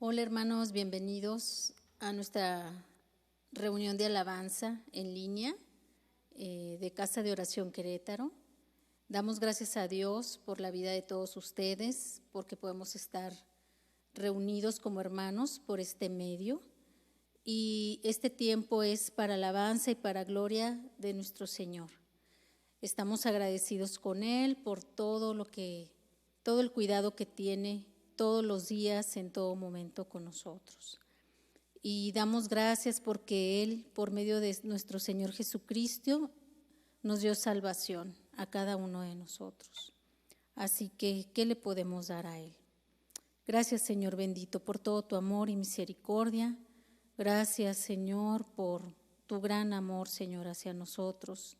Hola hermanos, bienvenidos a nuestra reunión de alabanza en línea de Casa de Oración Querétaro. Damos gracias a Dios por la vida de todos ustedes, porque podemos estar reunidos como hermanos por este medio. Y este tiempo es para alabanza y para gloria de nuestro Señor. Estamos agradecidos con Él por todo el cuidado que tiene todos los días, en todo momento con nosotros. Y damos gracias porque Él, por medio de nuestro Señor Jesucristo, nos dio salvación a cada uno de nosotros. Así que, ¿qué le podemos dar a Él? Gracias, Señor bendito, por todo tu amor y misericordia. Gracias, Señor, por tu gran amor, Señor, hacia nosotros.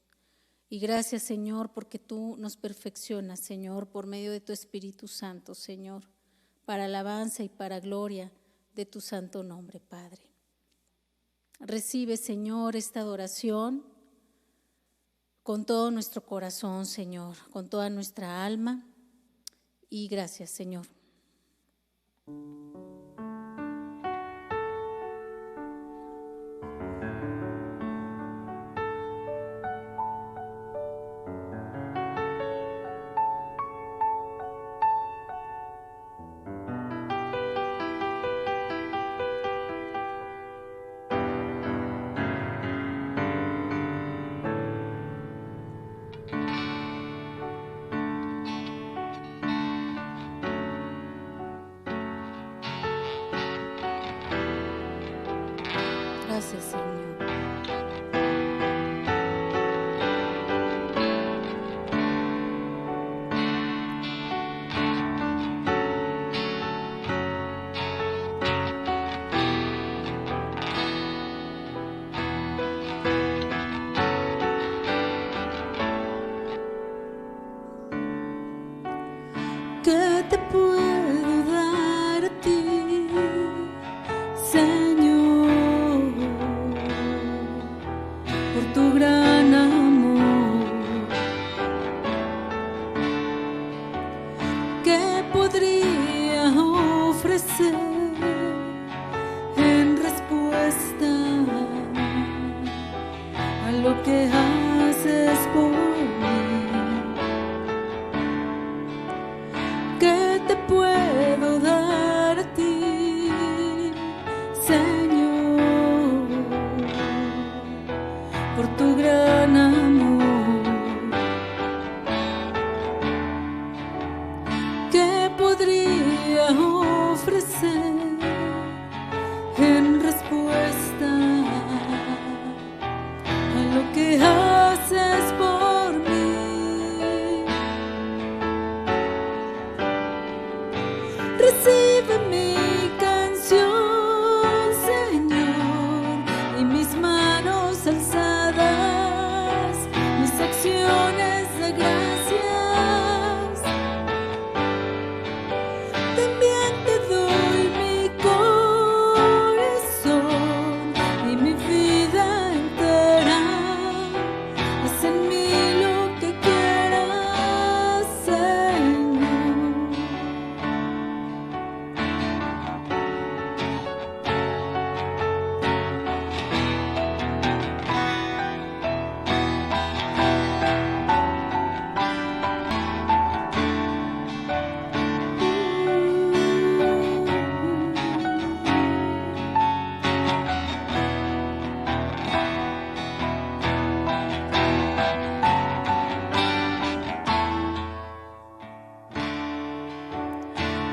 Y gracias, Señor, porque tú nos perfeccionas, Señor, por medio de tu Espíritu Santo, Señor, para alabanza y para gloria de tu santo nombre, Padre. Recibe, Señor, esta adoración con todo nuestro corazón, Señor, con toda nuestra alma. Y gracias, Señor. Gracias, Señor. ¿Qué te puedo dar a ti, Señor, por tu gran amor? ¿Qué podría ofrecer en respuesta a lo que haces por mí? ¿Qué te puedo dar a ti, Señor, por tu gran amor? ¿Qué podría ofrecer en respuesta a lo que haces por mí? Recibe mi canción, Señor, y mis manos alzadas, mis acciones de gracias. También te doy mi corazón y mi vida entera. Haz en mí lo que quieras, Señor.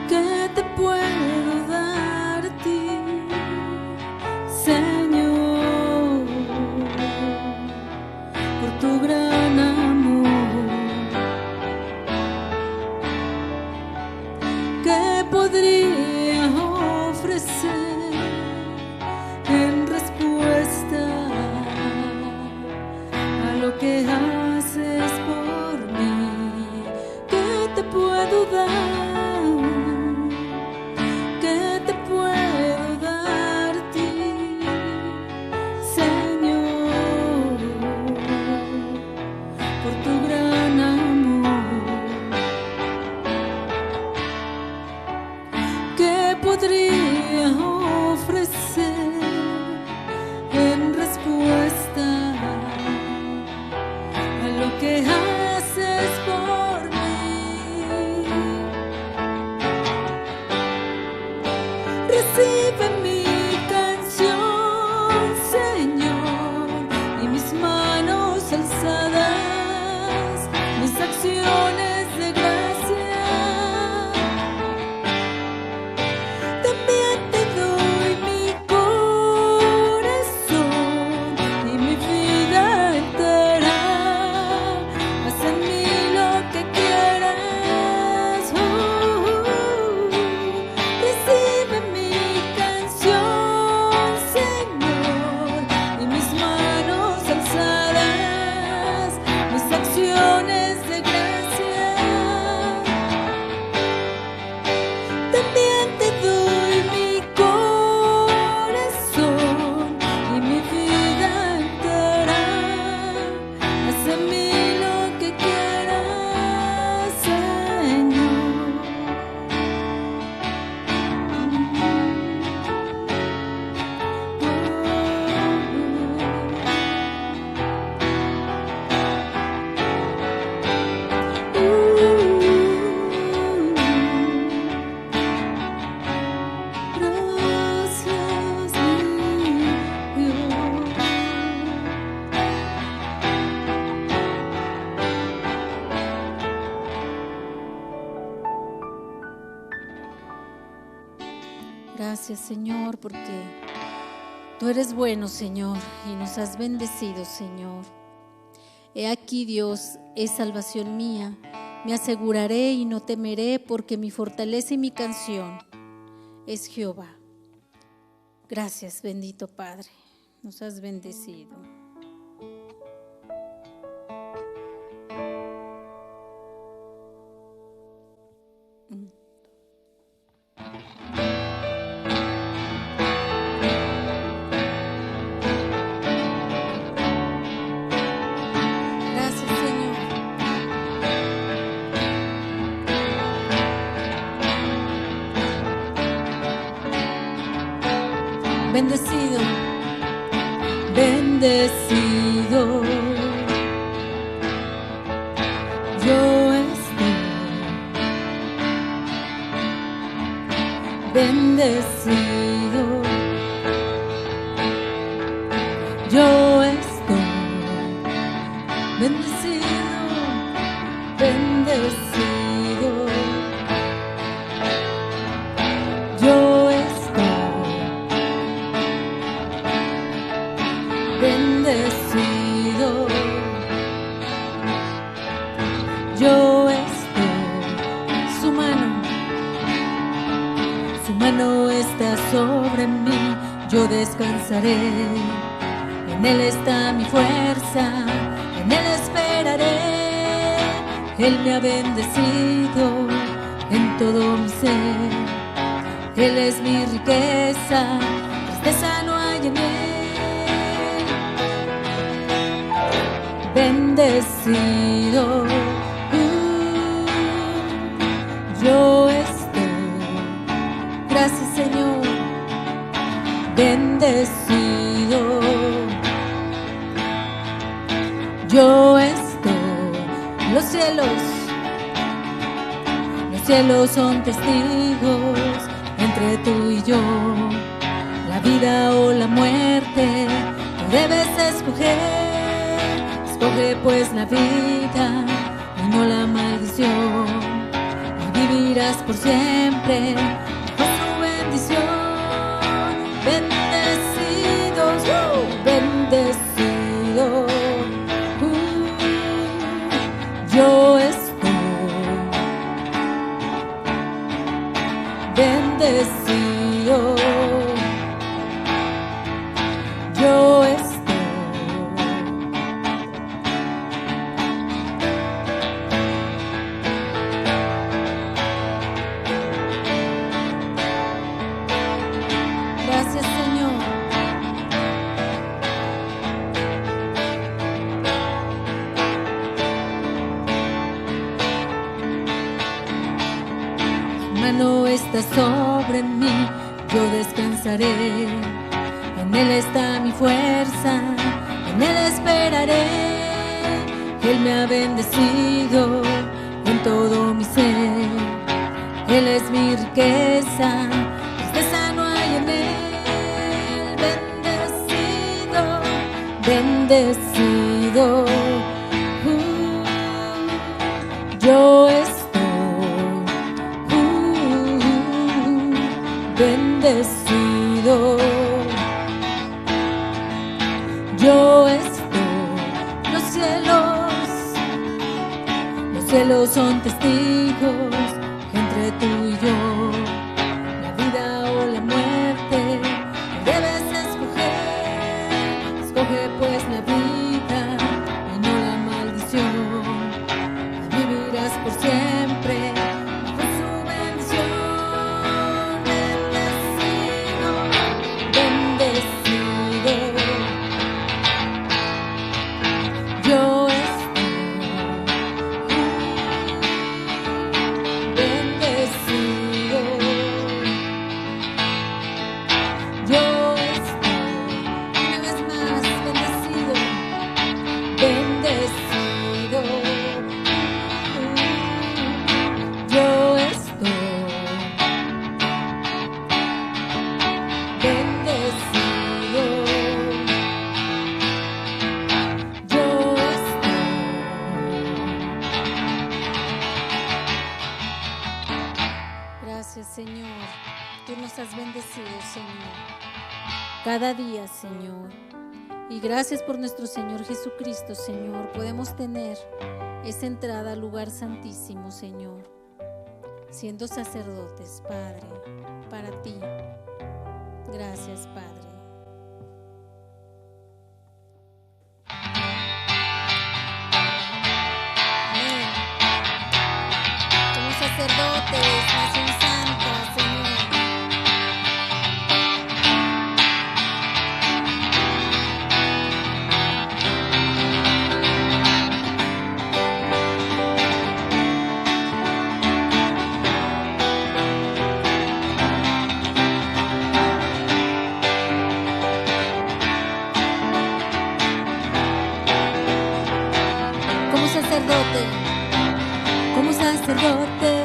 ¿Qué te puedo dar a ti, Señor, por tu gran amor? ¿Qué podría ofrecer en respuesta a lo que haces por mí? ¿Qué te puedo dar? ¿Qué te puedo dar a ti, Señor, por tu gran amor? ¿Qué podría Gracias, Señor, porque Tú eres bueno, Señor, y nos has bendecido, Señor. He aquí, Dios, es salvación mía. Me aseguraré y no temeré, porque mi fortaleza y mi canción es Jehová. Gracias, bendito Padre. Nos has bendecido. Bendecido, bendecido, yo estoy, bendecido, yo estoy, bendecido, bendecido, yo bendecido, yo estoy, su mano está sobre mí, yo descansaré, en Él está mi fuerza, en Él esperaré, Él me ha bendecido en todo mi ser, Él es mi riqueza, tristeza no hay en Él. Bendecido, yo estoy, gracias Señor, bendecido, yo estoy, los cielos son testigos entre tú y yo, la vida o la muerte, tú debes escoger. Escoge pues la vida y no la maldición, y vivirás por siempre con su bendición. Bendecidos, bendecidos, yo estoy, bendecido, yo estoy. Mano está sobre mí, yo descansaré, en Él está mi fuerza, en Él esperaré, Él me ha bendecido en todo mi ser, Él es mi riqueza, tristeza no hay en Él, bendecido, bendecido, yo estoy. Bendecido, yo estoy, los cielos son testigos entre tú y yo, la vida o la muerte, debes escoger, escoge pues la vida y no la maldición, vivirás por siempre. nos has bendecido, Señor, cada día, Señor. Y gracias por nuestro Señor Jesucristo, Señor. Podemos tener esa entrada al lugar santísimo, Señor, siendo sacerdotes, Padre, para ti. Gracias, Padre. Amén. Como sacerdotes, nación santa, Señor. Como sacerdote,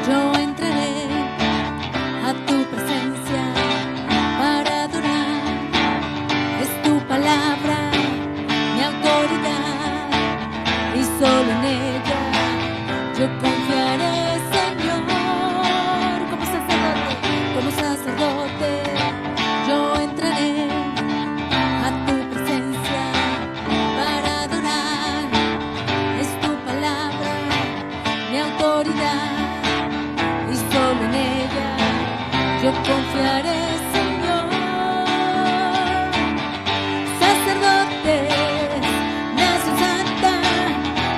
yo entraré a tu presencia para adorar. Es tu palabra, mi autoridad, y solo en ella yo confiaré, Señor. Como sacerdote, yo entraré a tu presencia para adorar. Es tu palabra, mi autoridad, y solo en ella yo confiaré, Señor. Sacerdotes, nación santa,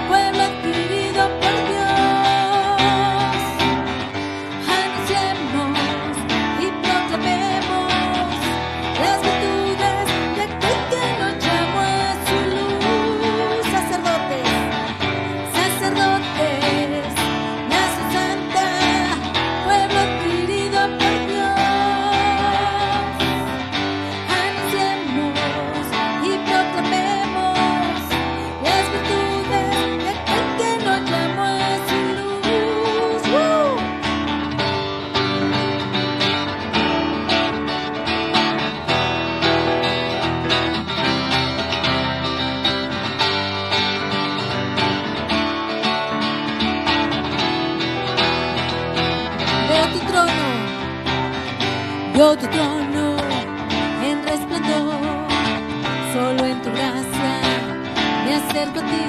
pueblo adquirido por Dios, anunciemos y proclamemos las virtudes de aquel que nos llamó a su luz. Sacerdotes, nación santa, pueblo adquirido por Dios, anunciemos y proclamemos las virtudes de aquel que nos llamó a su luz. Veo tu trono en resplandor, solo en tu gracia me acerco a ti.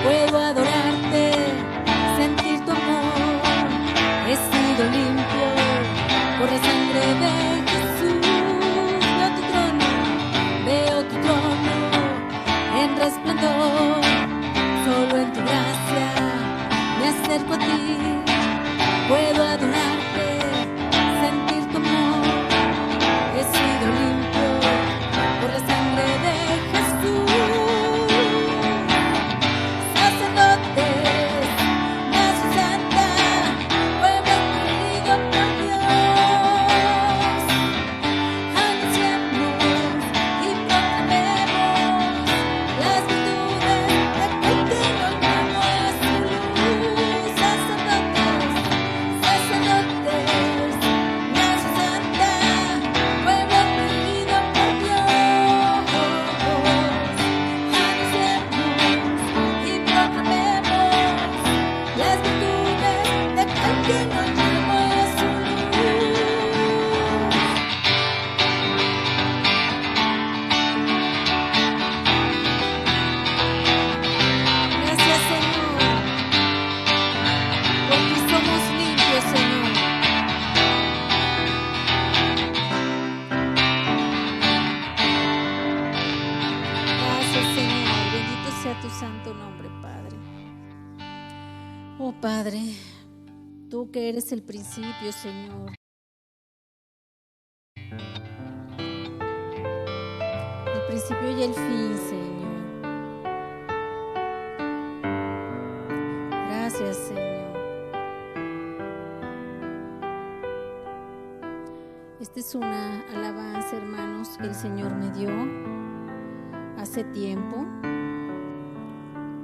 Puedo adorarte, sentir tu amor. He sido limpio por la sangre de Jesús. Veo tu trono en resplandor, solo en tu gracia me acerco a ti. Puedo adorarte, sentir tu amor. He sido limpio por la sangre de Jesús. Sacerdotes, nación santa, pueblo adquirido por Dios, anunciemos y proclamemos las virtudes de aquel que nos llamó a su luz. Sacerdotes, nación santa, pueblo adquirido por Dios, anunciemos y proclamemos las virtudes de aquel que nos llamó a su luz. Gracias, Señor, porque somos limpios, Señor. Gracias, Señor. Bendito sea tu santo nombre, Padre. Oh, Padre, tú que eres el principio, Señor. El principio y el fin, Señor. Gracias, Señor. Esta es una alabanza, hermanos, que el Señor me dio hace tiempo.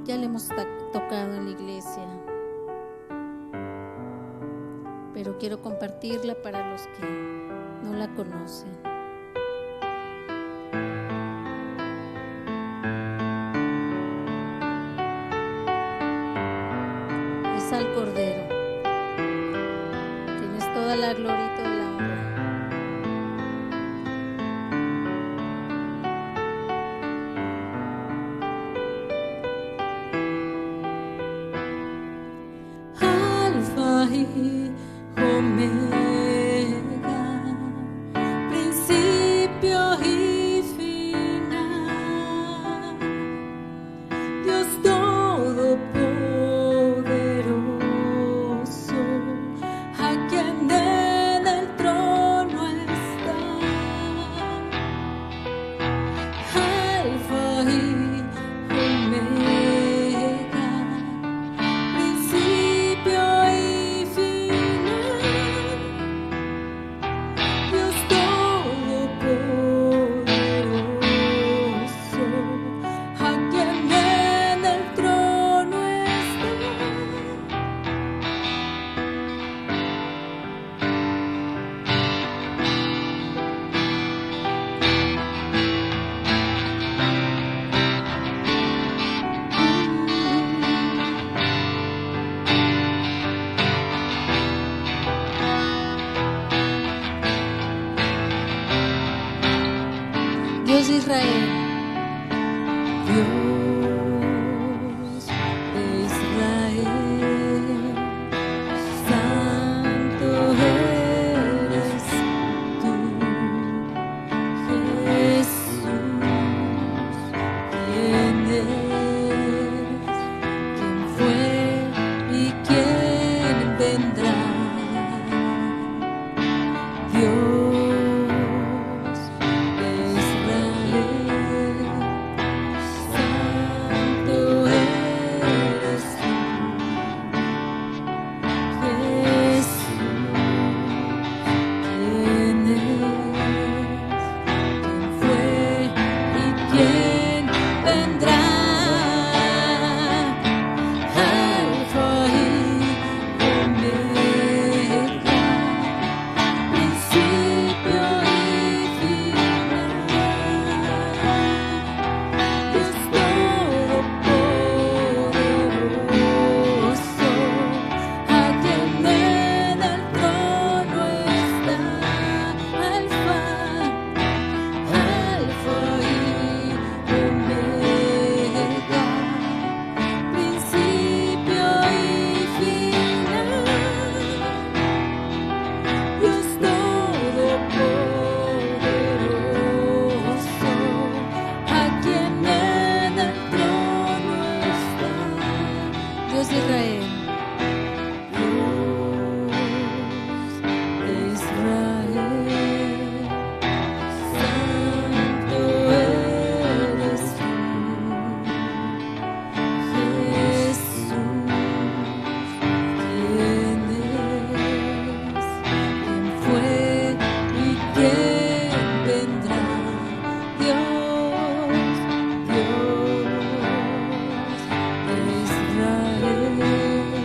Ya la hemos tocado en la iglesia, pero quiero compartirla para los que no la conocen. Es al Cordero. Tienes toda toda la gloria y toda la honra. Alfa y Omega, principio y final, Dios todopoderoso, a quien en el trono está. Alfa y Omega, principio y final, Dios todopoderoso, a quien en el trono está. Dios de Israel, Dios de Israel, santo eres tú, Jesús, quien es, quien fue y quien vendrá. Dios de Israel, santo eres tú, Jesús, quien fue y quien vendrá. Alfa y Omega, principio y final, Dios todopoderoso, a quien en el trono está. Alfa y Omega, principio y final, Dios todopoderoso, a quien en el trono está. Dios de Israel, Dios de Israel, santo eres tú, Jesús, quien es, quien fue y quien vendrá. Dios de Israel,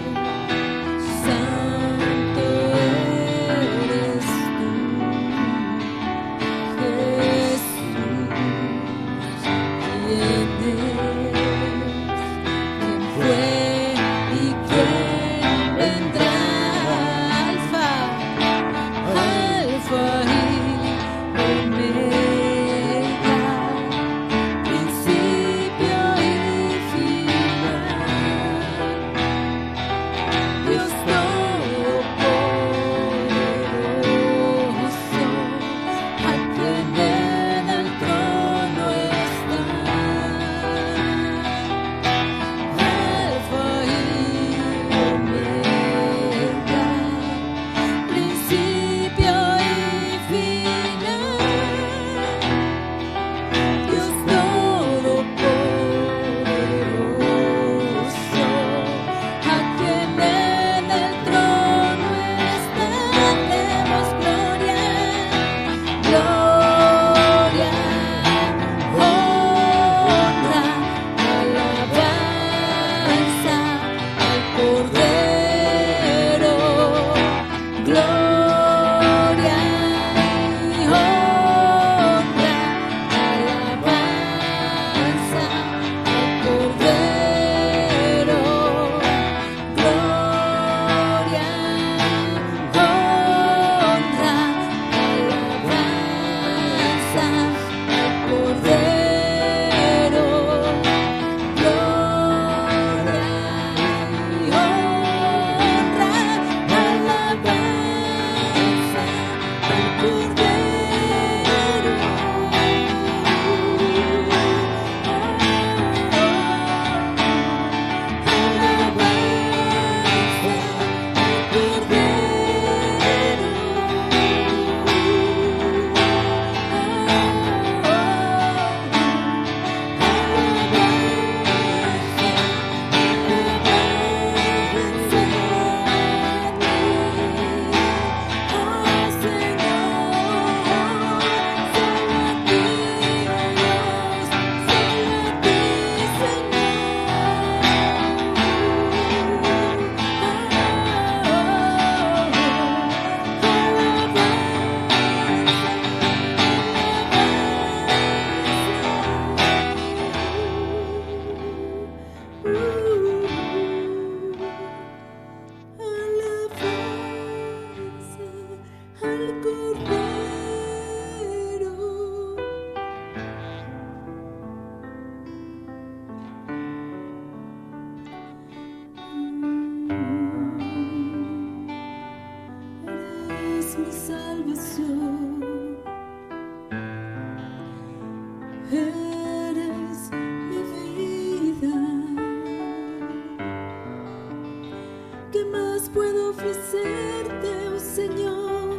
¿Qué más puedo ofrecerte, oh Señor?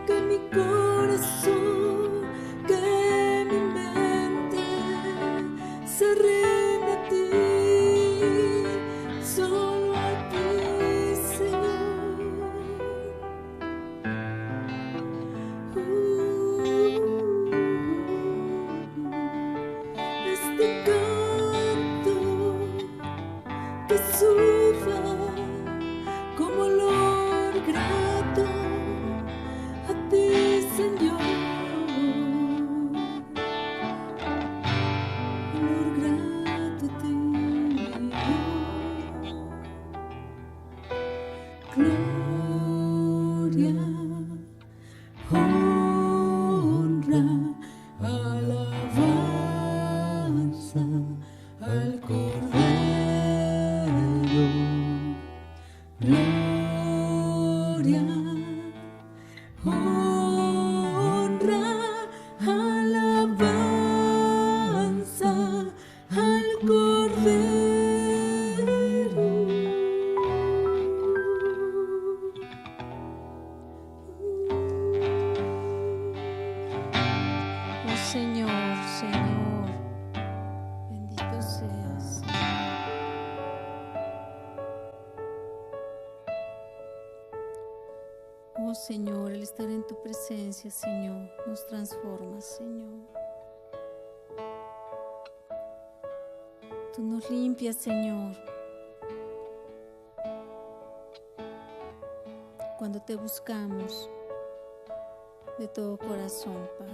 Que mi corazón, que mi mente se rinde a ti, solo a ti, Señor. Este canto que suba como olor grato a ti, Señor. Olor grato a ti. Gloria, honra, alabanza al Cordero. Gloria, honra, alabanza al Cordero. Oh Señor, Señor, bendito seas. Oh Señor, el estar en tu presencia, Señor, nos transforma, Señor. Tú nos limpias, Señor. Cuando te buscamos de todo corazón, Padre.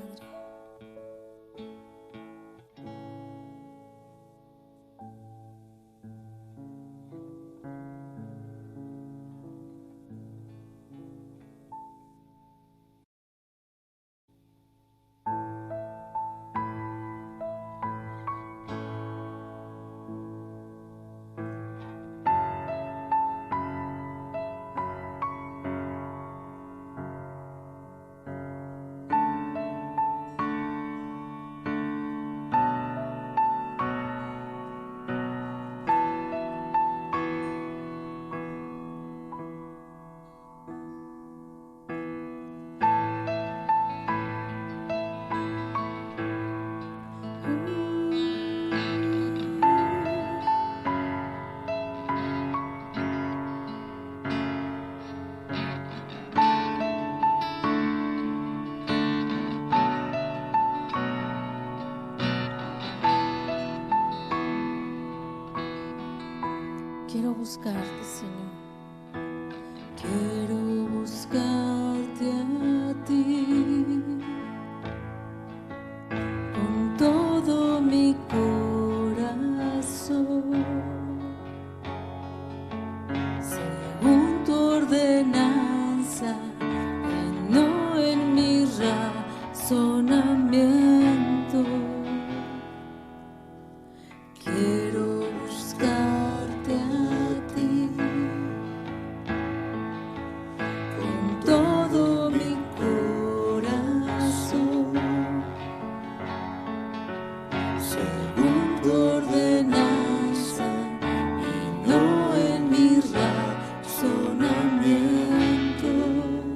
Quiero buscarte, Señor. Quiero buscarte a ti con todo mi corazón, según tu ordenanza y no en mi razonamiento. Quiero buscarte a ti con todo mi corazón, según tu ordenanza y no en mi razonamiento.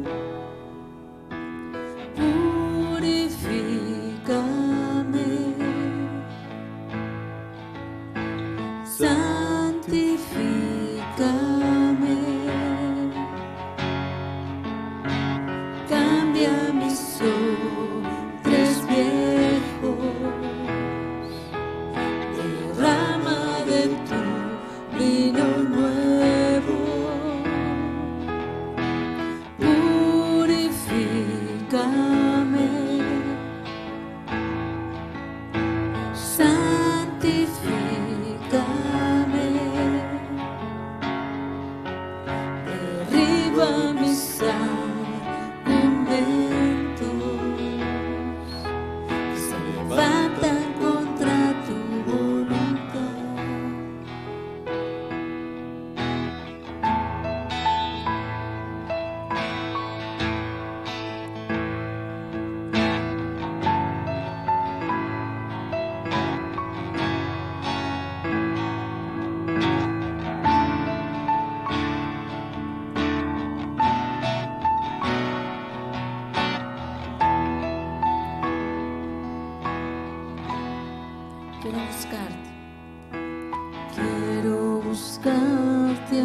buscarte a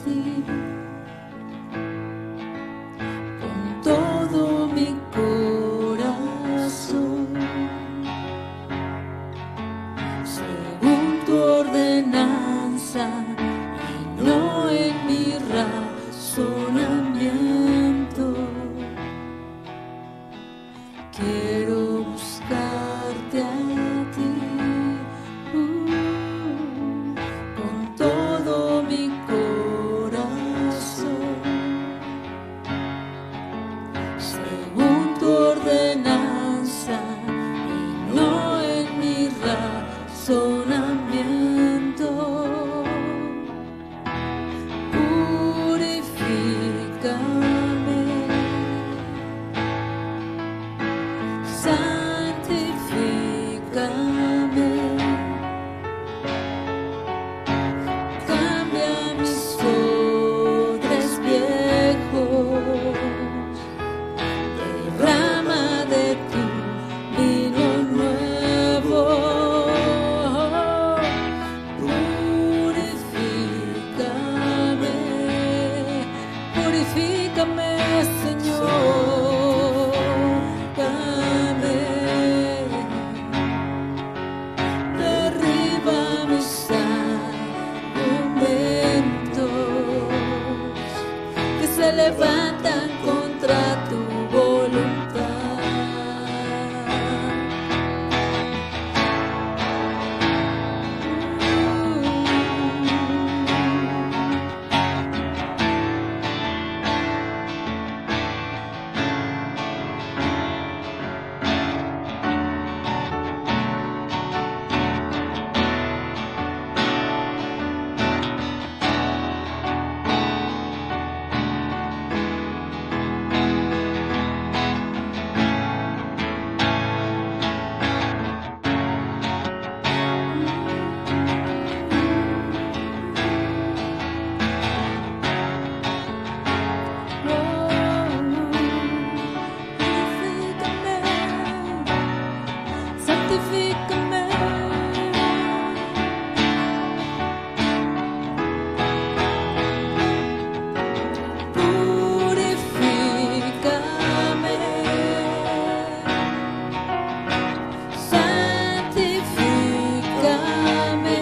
ti con todo mi corazón, según tu ordenanza y no en mi razonamiento. Quiero buscarte a ti con todo mi corazón, según tu ordenanza y no en mi razonamiento. Purifícame, santifícame, cambia mis odres viejos, derrama de tu vino nuevo, purifícame, purifícame, Señor, dame, derriba mis argumentos que se levantan contra tu voluntad. Santifícame, purifícame, santifícame,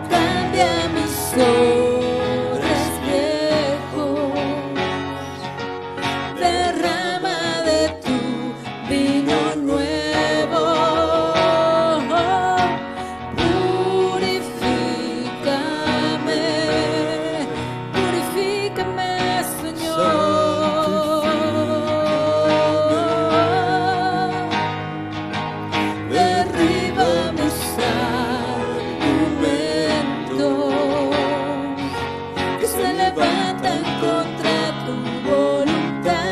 cambia mis odres viejos, derrama de tu vino nuevo, purifícame, purifícame, Señor, derriba mis argumentos que se levantan contra tu voluntad.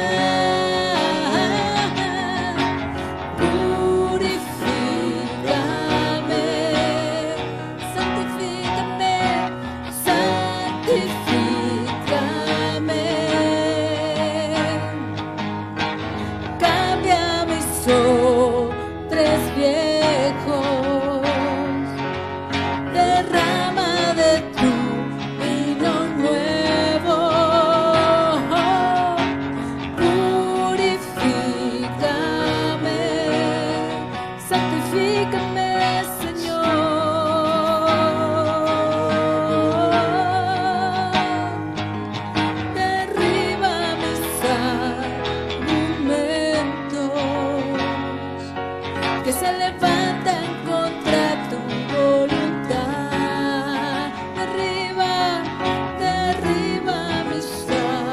Purifícame, santifícame, santifícame, cambia mis odres viejos, derrama de tu vino nuevo, purifícame, santifícame, Señor, derriba mis argumentos que se levantan contra tu voluntad. Derriba, derriba mis argumentos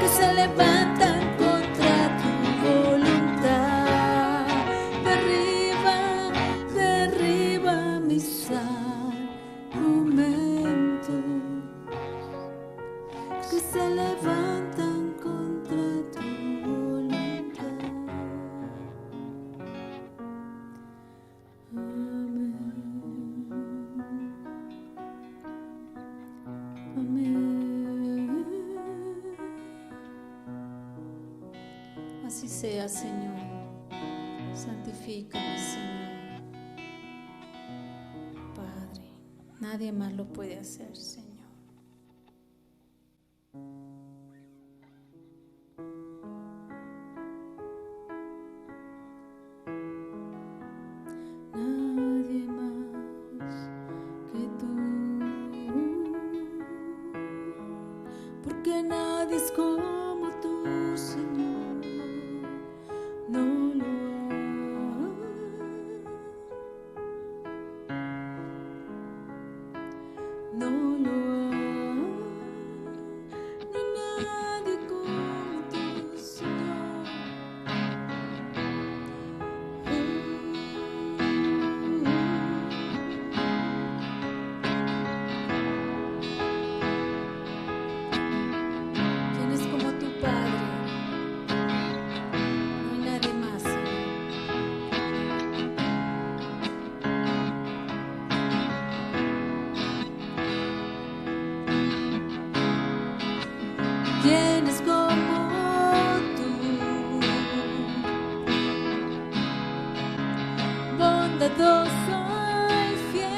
que se levantan contra tu voluntad. Derriba, derriba mis argumentos que se levantan contra tu voluntad. Amén. Amén. Así sea, Señor. Santifícame. Santifícame, Señor. Padre, nadie más lo puede hacer, Señor. Nadie más que tú, porque nadie es como tú, Señor. No lo hay, no lo hay, no hay nadie como tú, Señor. ¿Quién es como tu Padre? No hay nadie más, Señor. ¿Quién es como tú? Bondadoso y fiel,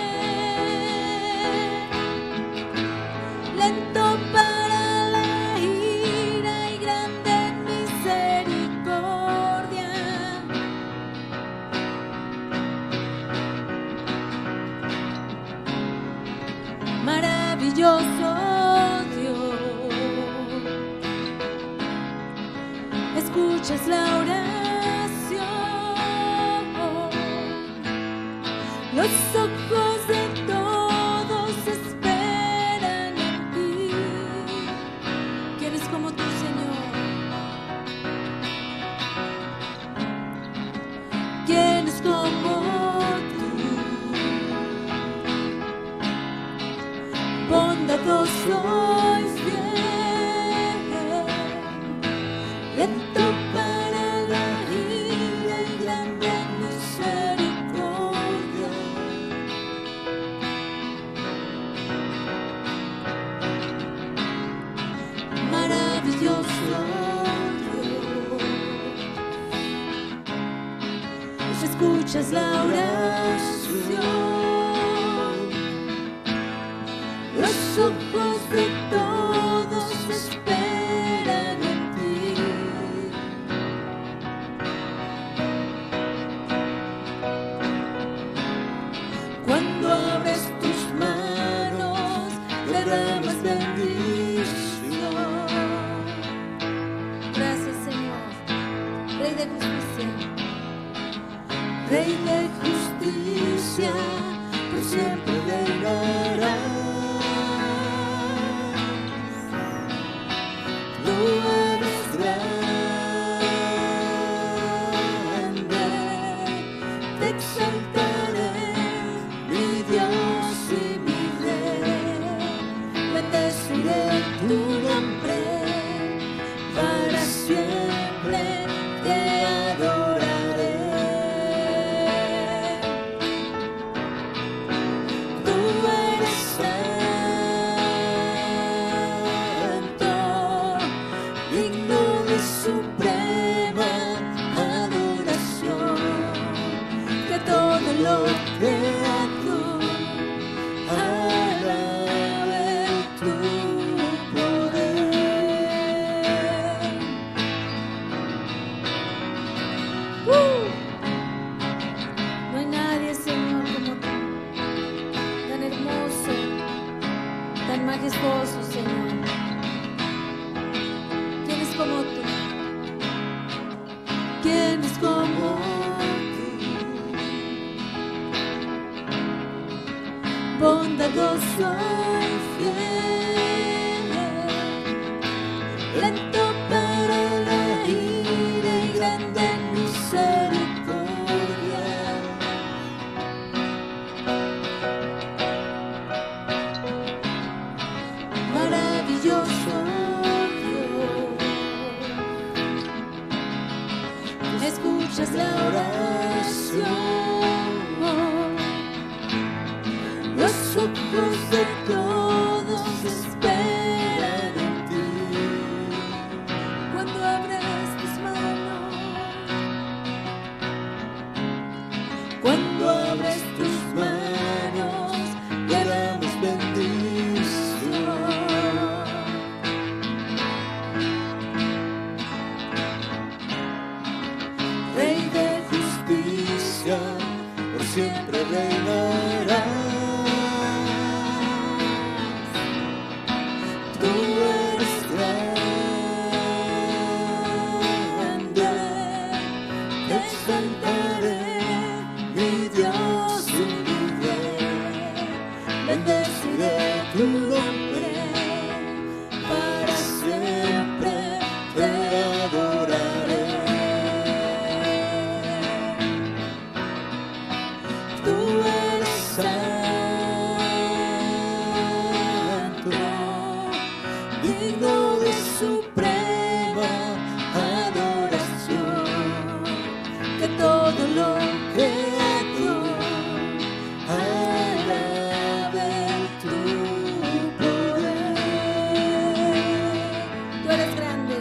lento para la ira y grande en misericordia. Maravilloso Dios, escuchas la oración, los ojos de todos esperan en ti. ¿Quién es como tú, Señor? ¿Quién es como tú? Bondadoso y fiel, lento para la ira y grande en misericordia. Maravilloso Dios, escuchas la oración, los ojos de todos esperan en ti. Cuando abres tus manos, derramas bendición. Gracias, Señor, Rey de justicia. Rey de justicia, por siempre reinarás. Tú eres grande, te exaltaré, mi Dios y mi Rey. Bendeciré tu nombre, para siempre te adoraré. Tú eres santo, digno de suprema adoración, que todo lo creado alabe tu poder. No hay nadie, Señor, como tú, tan hermoso, tan majestuoso, Señor. ¿Quién es como tú? ¿Quién es como tú? Bondadoso y fiel, lento para la ira y grande en misericordia. Maravilloso Dios, escuchas la oración, los ojos de todos esperan en ti. Cuando abres tus manos, Cuando abres tus manos, derramas bendición. Rey de justicia, por siempre reinarás. Tú eres grande, te exaltaré, mi Dios y mi Rey. Bendeciré tu nombre, para siempre te adoraré. Tú eres santo, digno de suprema adoración, que todo lo creado alabe tu poder. Tú eres grande,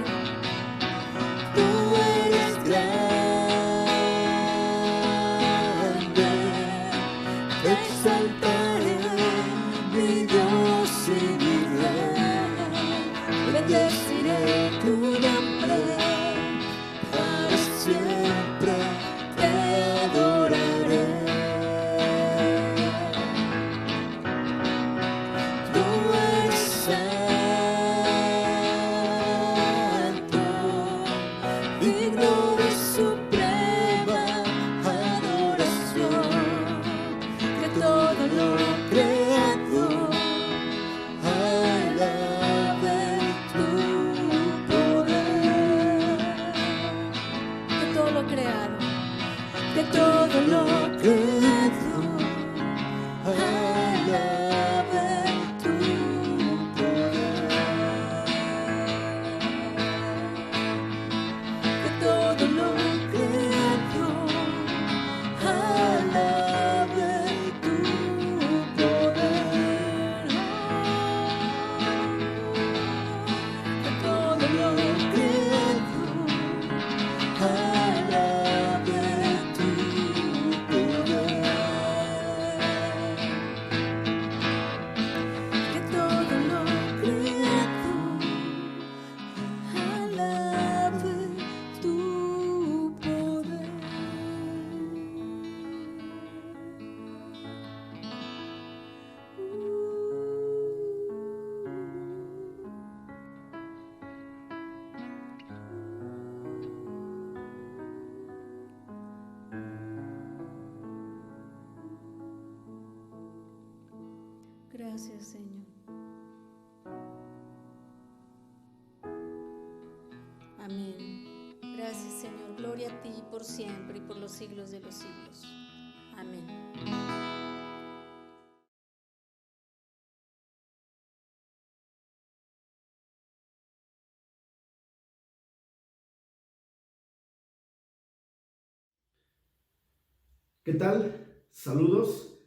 tú eres grande, te exaltaré, mi Dios y mi Rey. Bendeciré tu nombre, para siempre te adoraré. Tú eres santo, digno de suprema adoración, que todo lo creado alabe tu poder. Que todo lo creado, que todo lo creado alabe tu poder. Que todo lo creado alabe tu poder. Que todo lo creado alabe tu poder. Que todo lo creado alabe tu poder. Gracias, Señor. Amén. Gracias, Señor. Gloria a ti por siempre y por los siglos de los siglos. Amén. ¿Qué tal? Saludos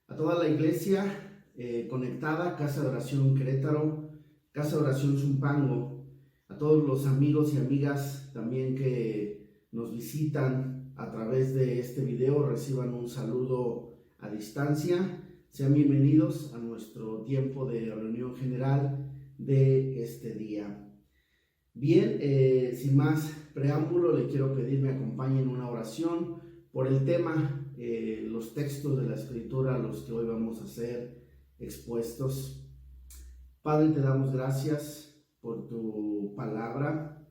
a toda la iglesia conectada, Casa de Oración Querétaro, Casa de Oración Zumpango, a todos los amigos y amigas también que nos visitan a través de este video, reciban un saludo a distancia. Sean bienvenidos a nuestro tiempo de reunión general de este día. Bien, sin más preámbulo, le quiero pedir me acompañe en una oración por el tema, los textos de la Escritura a los que hoy vamos a ser expuestos. Padre, te damos gracias por tu palabra.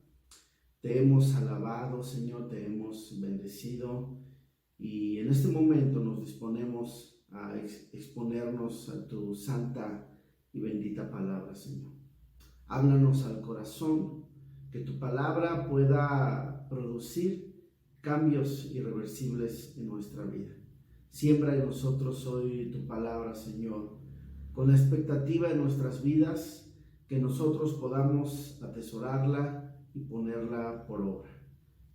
Te hemos alabado, Señor, te hemos bendecido y en este momento nos disponemos a exponernos a tu santa y bendita palabra, Señor. Háblanos al corazón, que tu palabra pueda producir cambios irreversibles en nuestra vida. Siembra en nosotros hoy tu palabra, Señor, con la expectativa en nuestras vidas que nosotros podamos atesorarla y ponerla por obra.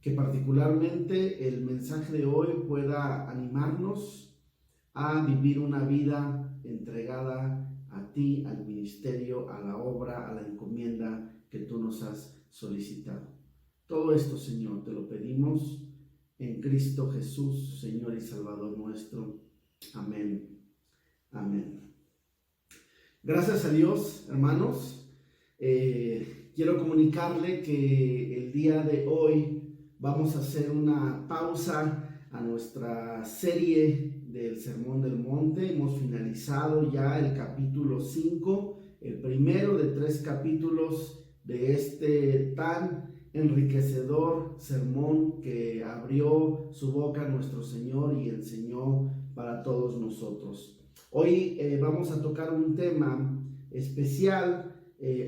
Que particularmente el mensaje de hoy pueda animarnos a vivir una vida entregada a ti, al ministerio, a la obra, a la encomienda que tú nos has solicitado. Todo esto, Señor, te lo pedimos en Cristo Jesús, Señor y Salvador nuestro. Amén. Amén. Gracias a Dios, hermanos. Quiero comunicarle que el día de hoy vamos a hacer una pausa a nuestra serie del Sermón del Monte. Hemos finalizado ya el capítulo 5, el primero de 3 capítulos de este tan enriquecedor sermón que abrió su boca nuestro Señor y enseñó para todos nosotros. Hoy vamos a tocar un tema especial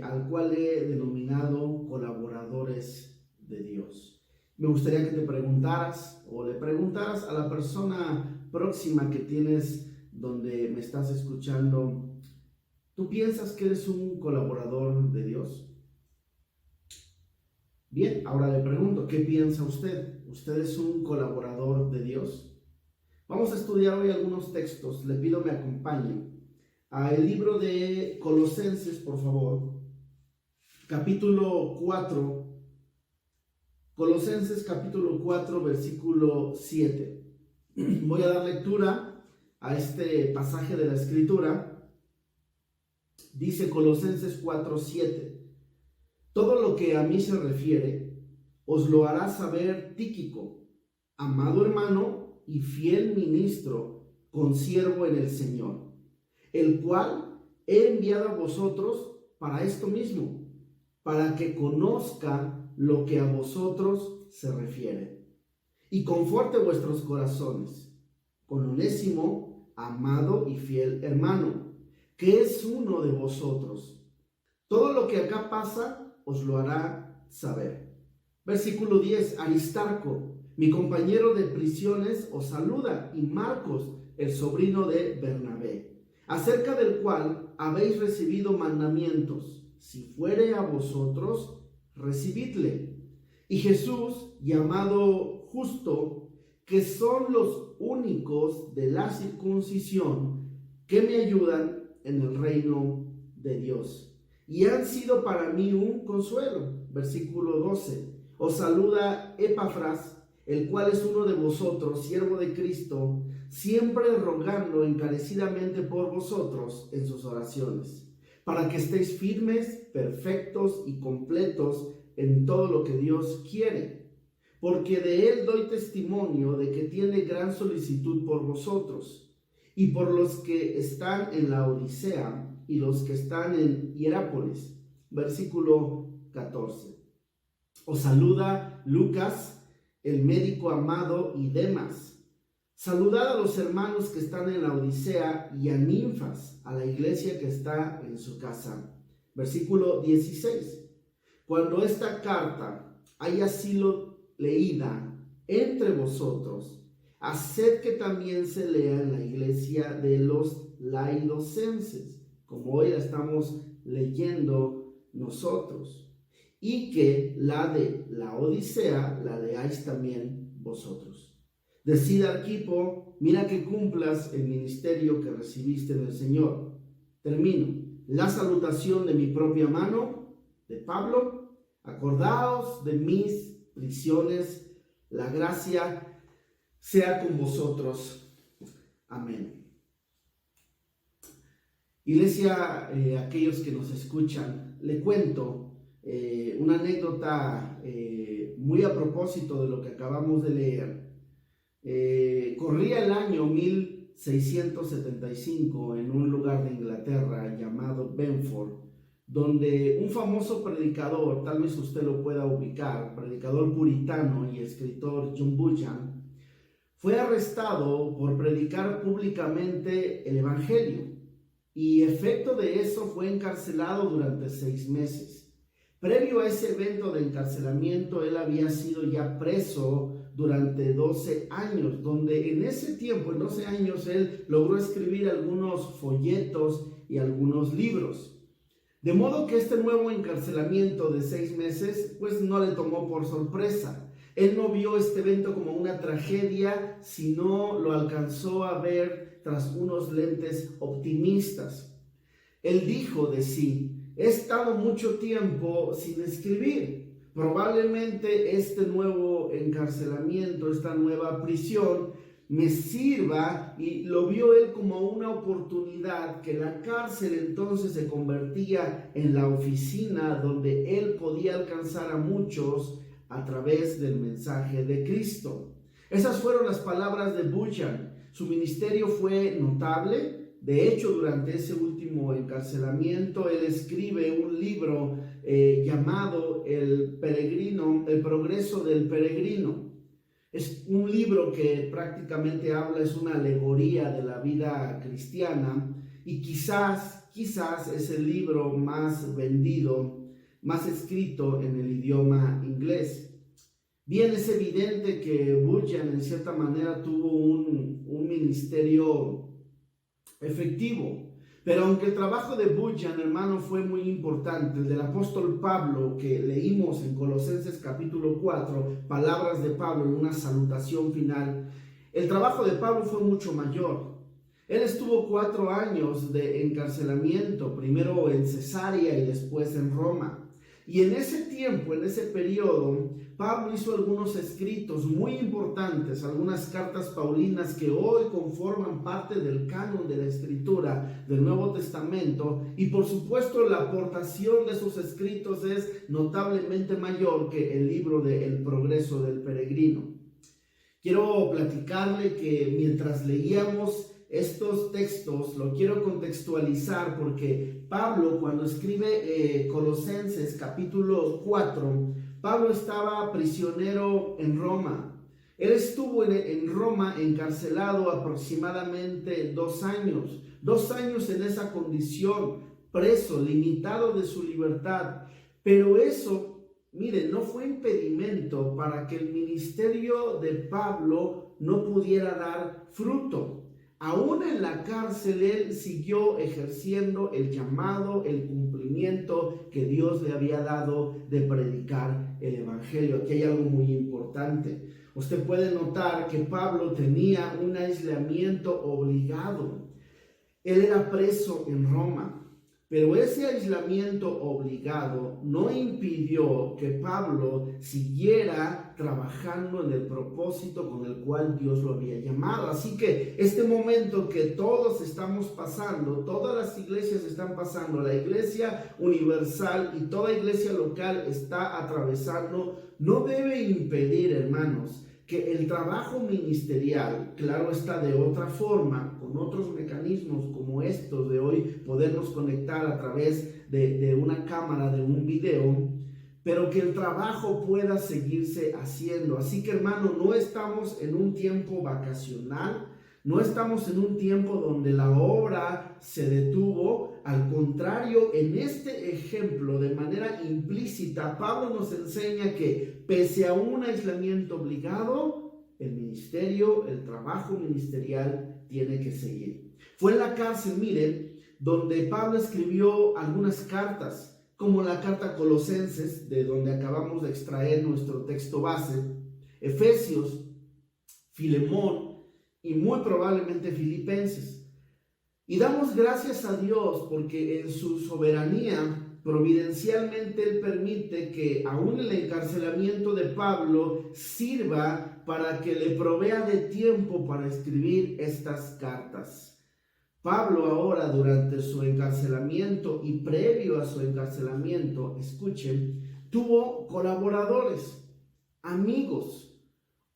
al cual he denominado colaboradores de Dios. Me gustaría que te preguntaras o le preguntaras a la persona próxima que tienes donde me estás escuchando, ¿tú piensas que eres un colaborador de Dios? Bien, ahora le pregunto, ¿qué piensa usted? ¿Usted es un colaborador de Dios? Vamos a estudiar hoy algunos textos. Le pido me acompañen al libro de Colosenses, por favor, capítulo 4, Colosenses capítulo 4, versículo 7. Voy a dar lectura a este pasaje de la Escritura. Dice Colosenses 4, 7. Todo lo que a mí se refiere, os lo hará saber Tíquico, amado hermano y fiel ministro, consiervo en el Señor, el cual he enviado a vosotros para esto mismo, para que conozca lo que a vosotros se refiere, y conforte vuestros corazones, con Onésimo, amado y fiel hermano, que es uno de vosotros. Todo lo que acá pasa, os lo hará saber. Versículo 10, Aristarco, mi compañero de prisiones, os saluda, y Marcos, el sobrino de Bernabé, acerca del cual habéis recibido mandamientos. Si fuere a vosotros, recibidle. Y Jesús, llamado Justo, que son los únicos de la circuncisión que me ayudan en el reino de Dios, y han sido para mí un consuelo. Versículo 12. Os saluda Epafras, el cual es uno de vosotros, siervo de Cristo, siempre rogando encarecidamente por vosotros en sus oraciones, para que estéis firmes, perfectos y completos en todo lo que Dios quiere. Porque de él doy testimonio de que tiene gran solicitud por vosotros, y por los que están en la Odisea, y los que están en Hierápolis. Versículo 14. Os saluda Lucas, el médico amado, y Demas. Saludad a los hermanos que están en la Odisea y a Ninfas, a la iglesia que está en su casa. Versículo 16. Cuando esta carta haya sido leída entre vosotros, haced que también se lea en la iglesia de los laidocenses, como hoy la estamos leyendo nosotros, y que la de la Odisea la leáis también vosotros. Decid a Arquipo, mira que cumplas el ministerio que recibiste del Señor. Termino. La salutación de mi propia mano, de Pablo. Acordaos de mis prisiones. La gracia sea con vosotros. Amén. Iglesia, aquellos que nos escuchan, le cuento una anécdota muy a propósito de lo que acabamos de leer. Corría el año 1675 en un lugar de Inglaterra llamado Bedford, donde un famoso predicador, tal vez usted lo pueda ubicar, predicador puritano y escritor John Bunyan, fue arrestado por predicar públicamente el Evangelio. Y efecto de eso fue encarcelado durante 6 meses. Previo a ese evento de encarcelamiento, él había sido ya preso durante 12 años, donde en ese tiempo, en 12 años, él logró escribir algunos folletos y algunos libros. De modo que este nuevo encarcelamiento de 6 meses, pues no le tomó por sorpresa. Él no vio este evento como una tragedia, sino lo alcanzó a ver tras unos lentes optimistas. Él dijo de sí: he estado mucho tiempo sin escribir, probablemente este nuevo encarcelamiento, esta nueva prisión, me sirva, y lo vio él como una oportunidad, que la cárcel entonces se convertía en la oficina donde él podía alcanzar a muchos a través del mensaje de Cristo. Esas fueron las palabras de Bunyan. Su ministerio fue notable. De hecho, durante ese último encarcelamiento, él escribe un libro llamado El Peregrino, El Progreso del Peregrino. Es un libro que prácticamente es una alegoría de la vida cristiana, y quizás es el libro más vendido, más escrito en el idioma inglés. Bien, es evidente que Bunyan en cierta manera tuvo un ministerio efectivo, pero aunque el trabajo de Bunyan, hermano, fue muy importante, el del apóstol Pablo que leímos en Colosenses capítulo 4, palabras de Pablo en una salutación final, el trabajo de Pablo fue mucho mayor. Él estuvo 4 años de encarcelamiento, primero en Cesarea y después en Roma. Y en ese tiempo, en ese periodo, Pablo hizo algunos escritos muy importantes, algunas cartas paulinas que hoy conforman parte del canon de la Escritura del Nuevo Testamento, y por supuesto la aportación de esos escritos es notablemente mayor que el libro de El Progreso del Peregrino. Quiero platicarle que mientras leíamos estos textos, lo quiero contextualizar, porque Pablo, cuando escribe Colosenses capítulo 4, Pablo estaba prisionero en Roma. Él estuvo en Roma encarcelado aproximadamente 2 años. 2 años en esa condición, preso, limitado de su libertad. Pero eso, miren, no fue impedimento para que el ministerio de Pablo no pudiera dar fruto. Aún en la cárcel, él siguió ejerciendo el llamado, el cumplimiento que Dios le había dado de predicar el evangelio. Aquí hay algo muy importante. Usted puede notar que Pablo tenía un aislamiento obligado. Él era preso en Roma. Pero ese aislamiento obligado no impidió que Pablo siguiera trabajando en el propósito con el cual Dios lo había llamado. Así que este momento que todos estamos pasando, todas las iglesias están pasando, la iglesia universal y toda iglesia local está atravesando, no debe impedir, hermanos, que el trabajo ministerial, claro está, de otra forma, con otros mecanismos como estos de hoy, podernos conectar a través de una cámara, de un video, pero que el trabajo pueda seguirse haciendo. Así que, hermano, no estamos en un tiempo vacacional, no estamos en un tiempo donde la obra se detuvo. Al contrario, en este ejemplo, de manera implícita, Pablo nos enseña que pese a un aislamiento obligado, el ministerio, el trabajo ministerial tiene que seguir. Fue en la cárcel, miren, donde Pablo escribió algunas cartas, como la carta a Colosenses, de donde acabamos de extraer nuestro texto base, Efesios, Filemón y muy probablemente Filipenses. Y damos gracias a Dios porque en su soberanía, providencialmente, Él permite que aún el encarcelamiento de Pablo sirva para que le provea de tiempo para escribir estas cartas. Pablo ahora, durante su encarcelamiento y previo a su encarcelamiento, escuchen, tuvo colaboradores, amigos,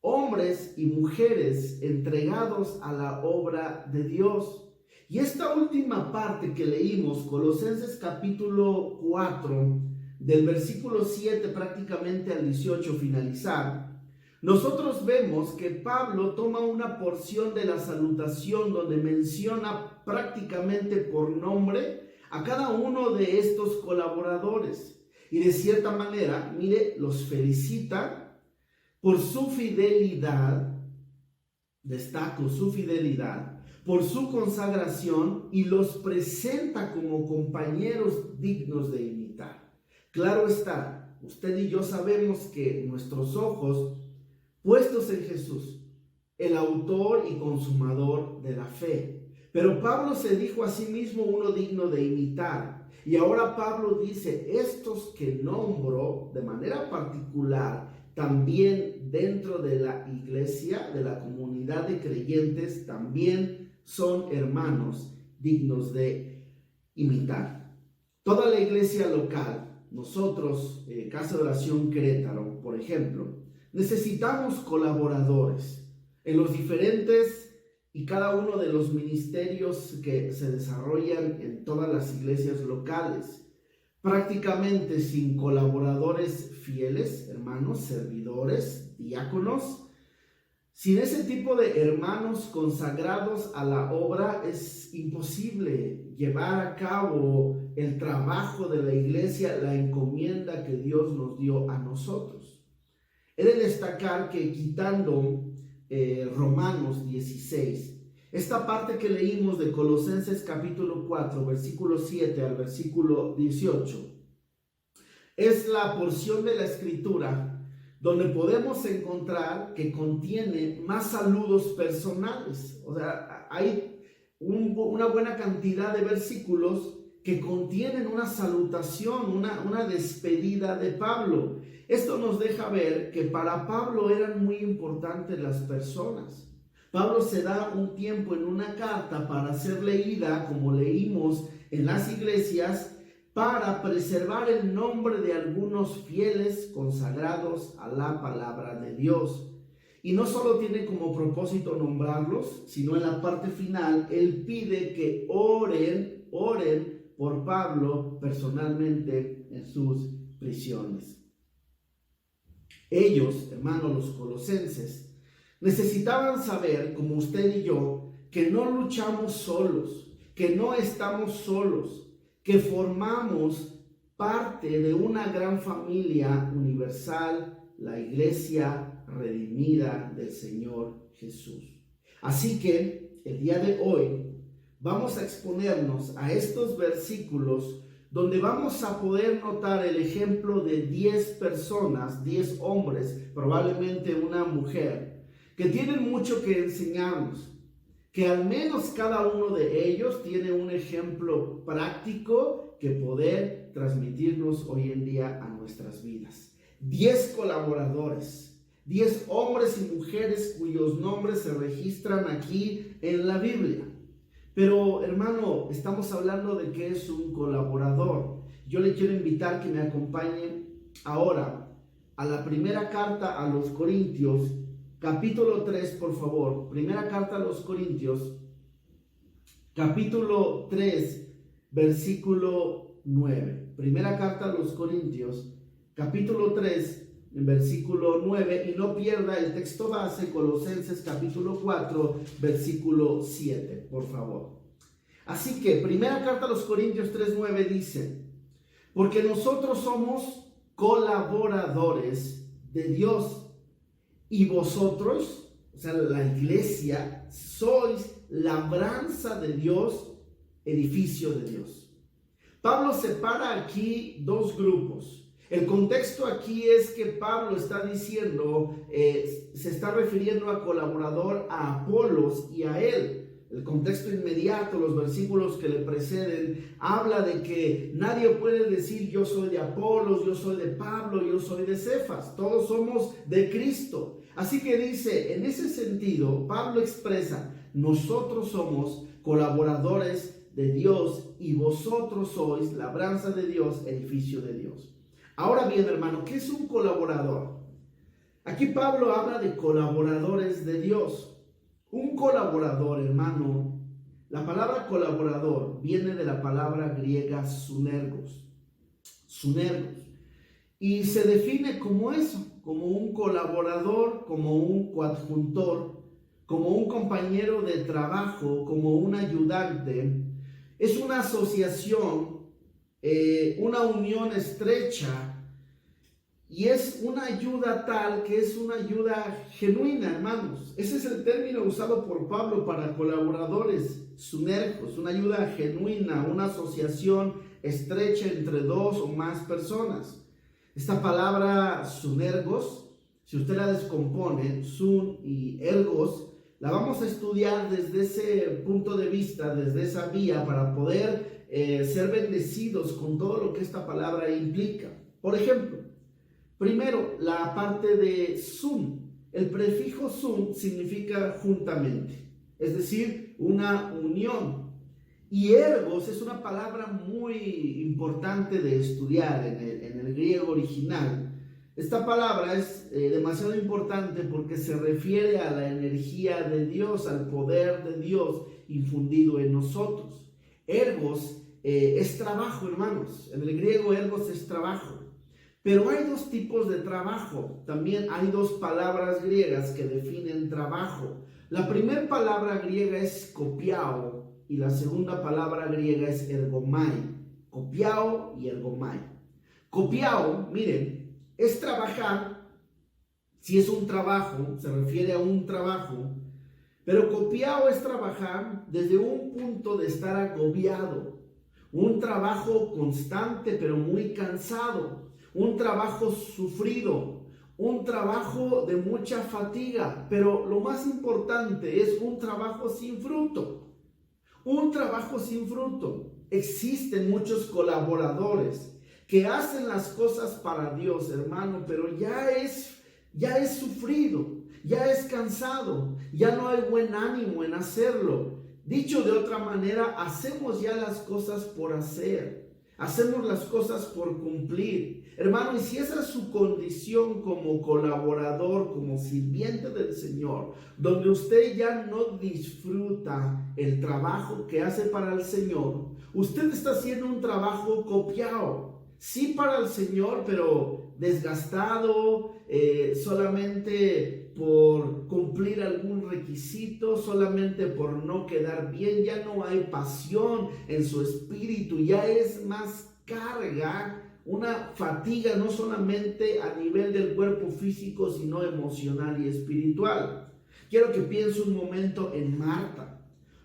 hombres y mujeres entregados a la obra de Dios. Y esta última parte que leímos, Colosenses capítulo 4, del versículo 7 prácticamente al 18 finalizar, nosotros vemos que Pablo toma una porción de la salutación donde menciona prácticamente por nombre a cada uno de estos colaboradores. Y de cierta manera, mire, los felicita por su fidelidad, destaco su fidelidad, por su consagración, y los presenta como compañeros dignos de imitar. Claro está, usted y yo sabemos que nuestros ojos puestos en Jesús, el autor y consumador de la fe. Pero Pablo se dijo a sí mismo uno digno de imitar. Y ahora Pablo dice, estos que nombro de manera particular, también dentro de la iglesia, de la comunidad de creyentes, también son hermanos dignos de imitar. Toda la iglesia local, nosotros, Casa de Oración Querétaro, por ejemplo, necesitamos colaboradores en los diferentes y cada uno de los ministerios que se desarrollan en todas las iglesias locales. Prácticamente sin colaboradores fieles, hermanos, servidores, diáconos, sin ese tipo de hermanos consagrados a la obra, es imposible llevar a cabo el trabajo de la iglesia, la encomienda que Dios nos dio a nosotros. He de destacar que quitando Romanos 16, esta parte que leímos de Colosenses capítulo 4, versículo 7 al versículo 18, es la porción de la escritura donde podemos encontrar que contiene más saludos personales. O sea, hay una buena cantidad de versículos que contienen una salutación, una despedida de Pablo. Esto nos deja ver que para Pablo eran muy importantes las personas. Pablo se da un tiempo en una carta para ser leída, como leímos en las iglesias, para preservar el nombre de algunos fieles consagrados a la palabra de Dios. Y no solo tiene como propósito nombrarlos, sino en la parte final, él pide que oren por Pablo personalmente en sus prisiones. Ellos, hermanos, los colosenses, necesitaban saber, como usted y yo, que no luchamos solos, que no estamos solos, que formamos parte de una gran familia universal, la iglesia redimida del Señor Jesús. Así que el día de hoy vamos a exponernos a estos versículos donde vamos a poder notar el ejemplo de 10 personas, 10 hombres, probablemente una mujer, que tienen mucho que enseñarnos, que al menos cada uno de ellos tiene un ejemplo práctico que poder transmitirnos hoy en día a nuestras vidas. 10 colaboradores, 10 hombres y mujeres cuyos nombres se registran aquí en la Biblia. Pero, hermano, estamos hablando de qué es un colaborador. Yo le quiero invitar que me acompañe ahora a la primera carta a los Corintios, capítulo 3, por favor. Primera carta a los Corintios, capítulo 3, versículo 9. Primera carta a los Corintios, capítulo 3, versículo 9. Y no pierda el texto base, Colosenses, capítulo 4, versículo 7, por favor. Así que, primera carta a los Corintios 3, 9 dice: porque nosotros somos colaboradores de Dios, y vosotros, o sea, la iglesia, sois labranza de Dios, edificio de Dios. Pablo separa aquí dos grupos. El contexto aquí es que Pablo está diciendo, se está refiriendo a colaborador, a Apolos y a él. El contexto inmediato, los versículos que le preceden, habla de que nadie puede decir yo soy de Apolos, yo soy de Pablo, yo soy de Cefas. Todos somos de Cristo. Así que dice, en ese sentido, Pablo expresa, nosotros somos colaboradores de Dios y vosotros sois labranza de Dios, edificio de Dios. Ahora bien, hermano, ¿qué es un colaborador? Aquí Pablo habla de colaboradores de Dios. Un colaborador, hermano, la palabra colaborador viene de la palabra griega sunergos, y se define como eso, como un colaborador, como un coadjuntor, como un compañero de trabajo, como un ayudante. Es una asociación, una unión estrecha, y es una ayuda tal que es una ayuda genuina, hermanos. Ese es el término usado por Pablo para colaboradores, sunergos, una ayuda genuina, una asociación estrecha entre dos o más personas. Esta palabra sunergos, si usted la descompone, sun y ergos, la vamos a estudiar desde ese punto de vista, desde esa vía, para poder ser bendecidos con todo lo que esta palabra implica. Por ejemplo, primero, la parte de sum. El prefijo sum significa juntamente, es decir, una unión. Y ergos es una palabra muy importante de estudiar en el griego original. Esta palabra es demasiado importante porque se refiere a la energía de Dios, al poder de Dios infundido en nosotros. Ergos es trabajo, hermanos. En el griego ergos es trabajo. Pero hay dos tipos de trabajo. También hay dos palabras griegas que definen trabajo. La primera palabra griega es kopiao y la segunda palabra griega es ergomai. Kopiao y ergomai. Kopiao, miren, es trabajar. Si es un trabajo, se refiere a un trabajo. Pero kopiao es trabajar desde un punto de estar agobiado. Un trabajo constante pero muy cansado. Un trabajo sufrido, un trabajo de mucha fatiga, pero lo más importante es un trabajo sin fruto. Un trabajo sin fruto. Existen muchos colaboradores que hacen las cosas para Dios, hermano, pero ya es sufrido, ya es cansado, ya no hay buen ánimo en hacerlo. Dicho de otra manera, hacemos ya las cosas por hacer. Hacemos las cosas por cumplir. Hermano, y si esa es su condición como colaborador, como sirviente del Señor, donde usted ya no disfruta el trabajo que hace para el Señor, usted está haciendo un trabajo copiado. Sí para el Señor, pero desgastado, solamente por cumplir algún requisito, solamente por no quedar bien. Ya no hay pasión en su espíritu, ya es más carga, una fatiga no solamente a nivel del cuerpo físico, sino emocional y espiritual. Quiero que piense un momento en Marta.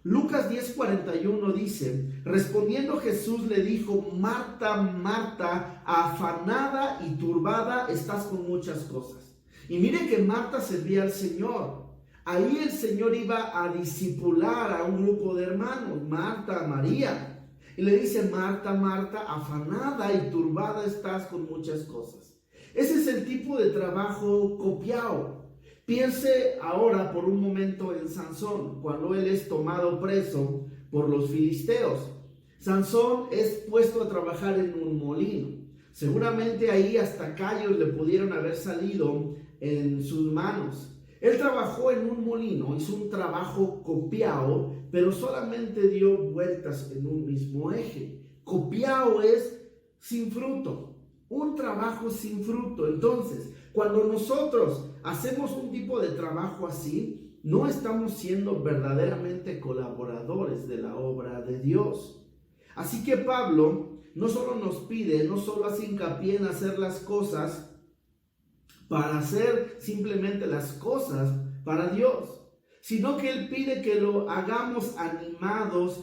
Lucas 10:41 dice: respondiendo Jesús le dijo: Marta, Marta, afanada y turbada estás con muchas cosas. Y mire que Marta servía al Señor. Ahí el Señor iba a discipular a un grupo de hermanos, Marta, María. Y le dice: Marta, Marta, afanada y turbada estás con muchas cosas. Ese es el tipo de trabajo copiado. Piense ahora por un momento en Sansón, cuando él es tomado preso por los filisteos. Sansón es puesto a trabajar en un molino. Seguramente ahí hasta callos le pudieron haber salido en sus manos. Él trabajó en un molino, hizo un trabajo copiado, pero solamente dio vueltas en un mismo eje. Copiado es sin fruto, un trabajo sin fruto. Entonces, cuando nosotros hacemos un tipo de trabajo así, no estamos siendo verdaderamente colaboradores de la obra de Dios. Así que Pablo no solo nos pide, no solo hace hincapié en hacer las cosas para hacer simplemente las cosas para Dios, sino que él pide que lo hagamos animados,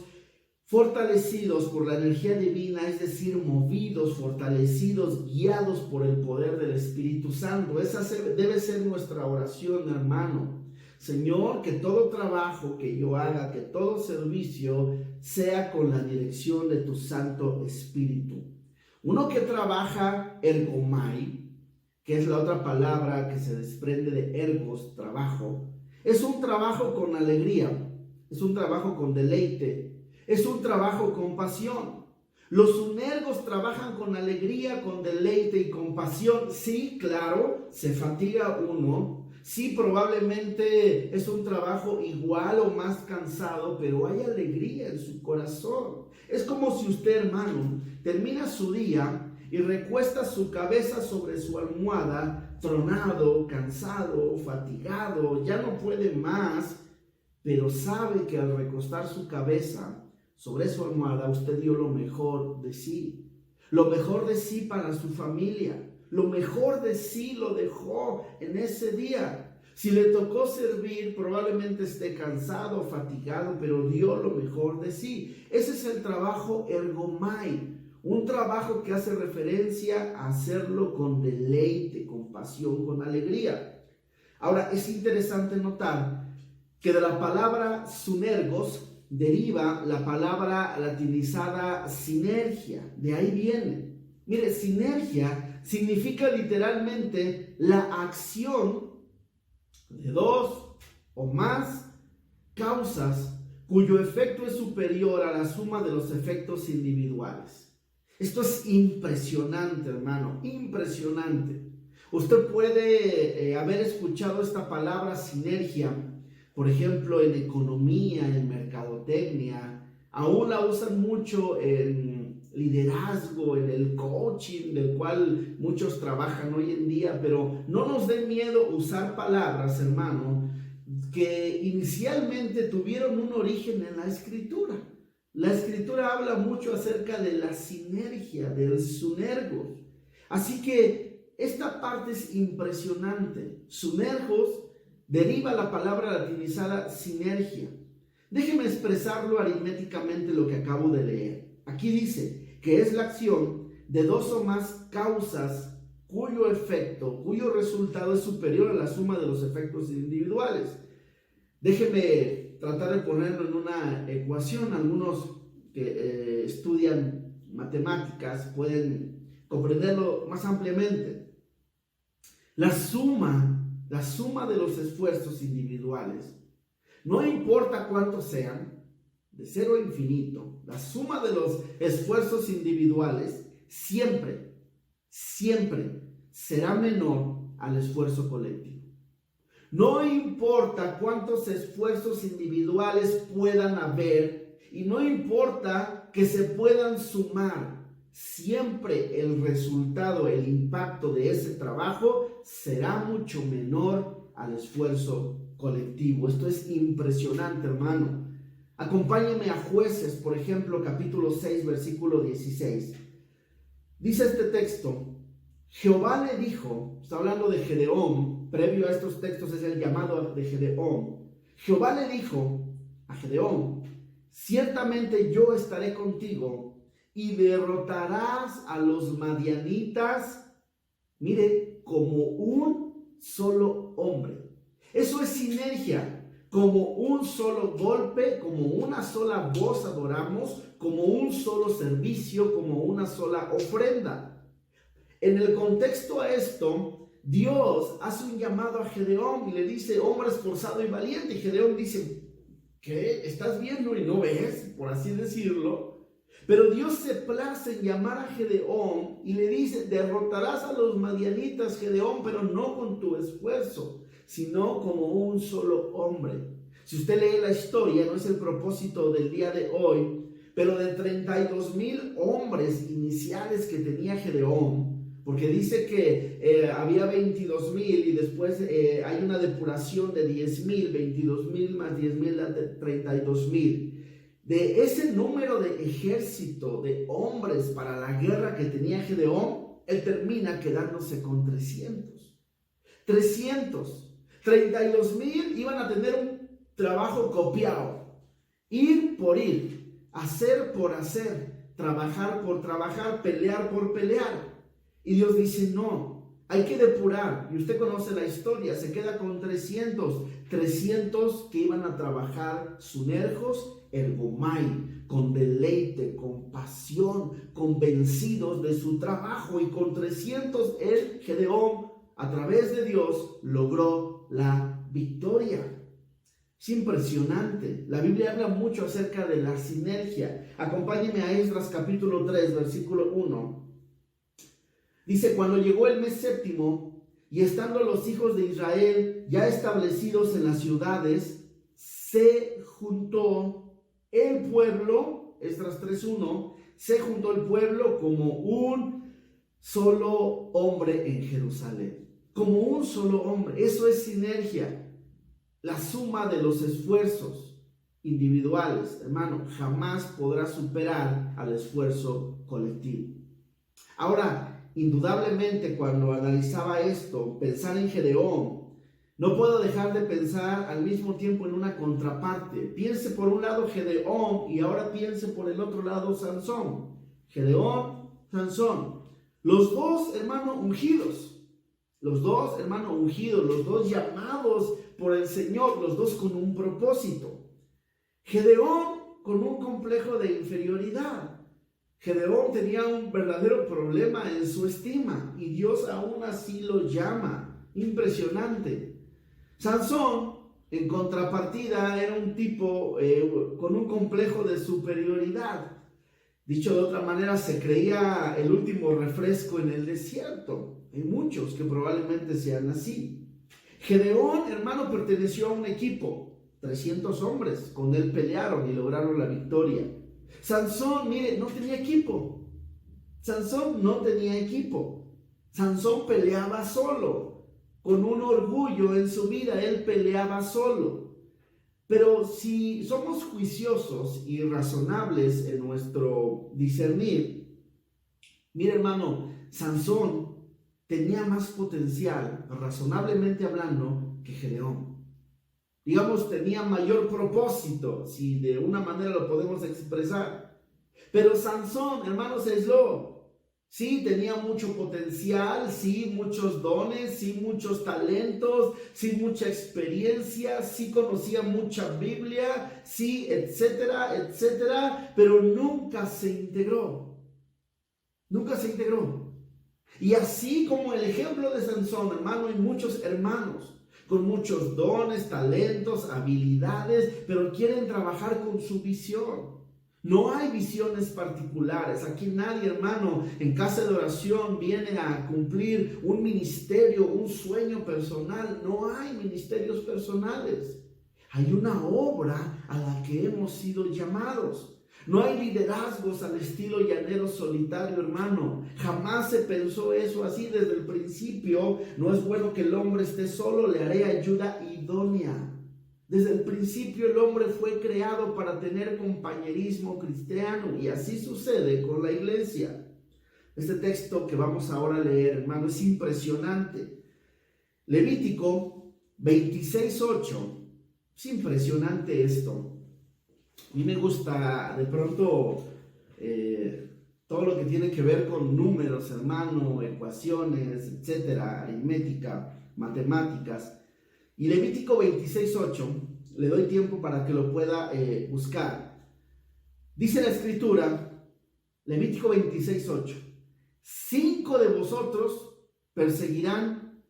fortalecidos por la energía divina, es decir, movidos, fortalecidos, guiados por el poder del Espíritu Santo. Esa debe ser nuestra oración, hermano. Señor, que todo trabajo que yo haga, que todo servicio sea con la dirección de tu Santo Espíritu. Uno que trabaja ergomai, que es la otra palabra que se desprende de ergos, trabajo, es un trabajo con alegría, es un trabajo con deleite, es un trabajo con pasión. Los sunergos trabajan con alegría, con deleite y con pasión. Sí, claro, se fatiga uno. Sí, probablemente es un trabajo igual o más cansado, pero hay alegría en su corazón. Es como si usted, hermano, termina su día y recuesta su cabeza sobre su almohada, tronado, cansado, fatigado, ya no puede más, pero sabe que al recostar su cabeza sobre su almohada, usted dio lo mejor de sí para su familia, lo mejor de sí lo dejó en ese día. Si le tocó servir, probablemente esté cansado, fatigado, pero dio lo mejor de sí. Ese es el trabajo ergomai, un trabajo que hace referencia a hacerlo con deleite, con pasión, con alegría. Ahora, es interesante notar que de la palabra sunergos deriva la palabra latinizada sinergia. De ahí viene. Mire, sinergia significa literalmente la acción de dos o más causas cuyo efecto es superior a la suma de los efectos individuales. Esto es impresionante, hermano, impresionante. Usted puede haber escuchado esta palabra sinergia, por ejemplo, en economía, en mercadotecnia. Aún la usan mucho en liderazgo, en el coaching, del cual muchos trabajan hoy en día. Pero no nos dé miedo usar palabras, hermano, que inicialmente tuvieron un origen en la Escritura. La Escritura habla mucho acerca de la sinergia, del sunergos. Así que esta parte es impresionante. Sunergos deriva la palabra latinizada sinergia. Déjeme expresarlo aritméticamente lo que acabo de leer. Aquí dice que es la acción de dos o más causas cuyo efecto, cuyo resultado es superior a la suma de los efectos individuales. Déjeme tratar de ponerlo en una ecuación. Algunos que estudian matemáticas pueden comprenderlo más ampliamente. La suma de los esfuerzos individuales, no importa cuántos sean, de 0 a infinito, la suma de los esfuerzos individuales siempre será menor al esfuerzo colectivo. No importa cuántos esfuerzos individuales puedan haber y no importa que se puedan sumar, siempre el resultado, el impacto de ese trabajo será mucho menor al esfuerzo colectivo. Esto es impresionante, hermano. Acompáñenme a Jueces, por ejemplo, capítulo 6, versículo 16. Dice este texto: Jehová le dijo, está hablando de Gedeón, previo a estos textos es el llamado de Gedeón. Jehová le dijo a Gedeón: ciertamente yo estaré contigo y derrotarás a los madianitas, mire, como un solo hombre. Eso es sinergia. Como un solo golpe, como una sola voz adoramos, como un solo servicio, como una sola ofrenda. En el contexto a esto, Dios hace un llamado a Gedeón y le dice: hombre esforzado y valiente. Y Gedeón dice: ¿qué? ¿Estás viendo y no ves? Por así decirlo. Pero Dios se place en llamar a Gedeón y le dice: derrotarás a los madianitas, Gedeón, pero no con tu esfuerzo, sino como un solo hombre. Si usted lee la historia, no es el propósito del día de hoy, pero de 32,000 hombres iniciales que tenía Gedeón, porque dice que había 22,000 y después hay una depuración de 10,000, 22,000 más 10,000 da 32,000. De ese número de ejército de hombres para la guerra que tenía Gedeón, él termina quedándose con 300. 32,000 iban a tener un trabajo copiado, ir por ir, hacer por hacer, trabajar por trabajar, pelear por pelear. Y Dios dice: no, hay que depurar. Y usted conoce la historia, se queda con 300 que iban a trabajar sunergos, ergomai, con deleite, con pasión, convencidos de su trabajo. Y con 300 él, Gedeón, a través de Dios, logró la victoria. Es impresionante. La Biblia habla mucho acerca de la sinergia. Acompáñenme a Esdras capítulo 3, versículo 1. Dice: cuando llegó el mes séptimo, y estando los hijos de Israel ya establecidos en las ciudades, se juntó el pueblo, Esdras 3:1, se juntó el pueblo como un solo hombre en Jerusalén. Como un solo hombre. Eso es sinergia. La suma de los esfuerzos individuales, hermano, jamás podrá superar al esfuerzo colectivo. Ahora, indudablemente, cuando analizaba esto, pensar en Gedeón, no puedo dejar de pensar al mismo tiempo en una contraparte. Piense por un lado Gedeón y ahora piense por el otro lado Sansón. Gedeón, Sansón. Los dos, hermano, ungidos. Los dos, hermano, ungidos, los dos llamados por el Señor, los dos con un propósito. Gedeón con un complejo de inferioridad. Gedeón tenía un verdadero problema en su estima y Dios aún así lo llama. Impresionante. Sansón, en contrapartida, era un tipo con un complejo de superioridad. Dicho de otra manera, se creía el último refresco en el desierto. Hay muchos que probablemente sean así. Gedeón, hermano, perteneció a un equipo. 300 hombres con él pelearon y lograron la victoria. Sansón, mire, no tenía equipo. Sansón no tenía equipo. Sansón peleaba solo, con un orgullo en su vida, él peleaba solo. Pero si somos juiciosos y razonables en nuestro discernir, mire, hermano, Sansón tenía más potencial, razonablemente hablando, que Gedeón. Digamos, tenía mayor propósito, si de una manera lo podemos expresar. Pero Sansón, hermanos, se aisló. Sí, tenía mucho potencial, sí, muchos dones, sí, muchos talentos, sí, mucha experiencia, sí, conocía mucha Biblia, sí, etcétera, etcétera, pero nunca se integró. Nunca se integró. Y así como el ejemplo de Sansón, hermano, hay muchos hermanos con muchos dones, talentos, habilidades, pero quieren trabajar con su visión. No hay visiones particulares. Aquí nadie, hermano, en casa de oración viene a cumplir un ministerio, un sueño personal. No hay ministerios personales. Hay una obra a la que hemos sido llamados. No hay liderazgos al estilo llanero solitario, hermano. Jamás se pensó eso así desde el principio. No es bueno que el hombre esté solo, le haré ayuda idónea. Desde el principio el hombre fue creado para tener compañerismo cristiano y así sucede con la iglesia. Este texto que vamos ahora a leer, hermano, es impresionante. Levítico 26:8. Es impresionante esto. A mí me gusta de pronto todo lo que tiene que ver con números, hermano, ecuaciones, etcétera, aritmética, matemáticas. Y Levítico 26:8, le doy tiempo para que lo pueda buscar. Dice la escritura, Levítico 26:8, 5 de vosotros perseguirán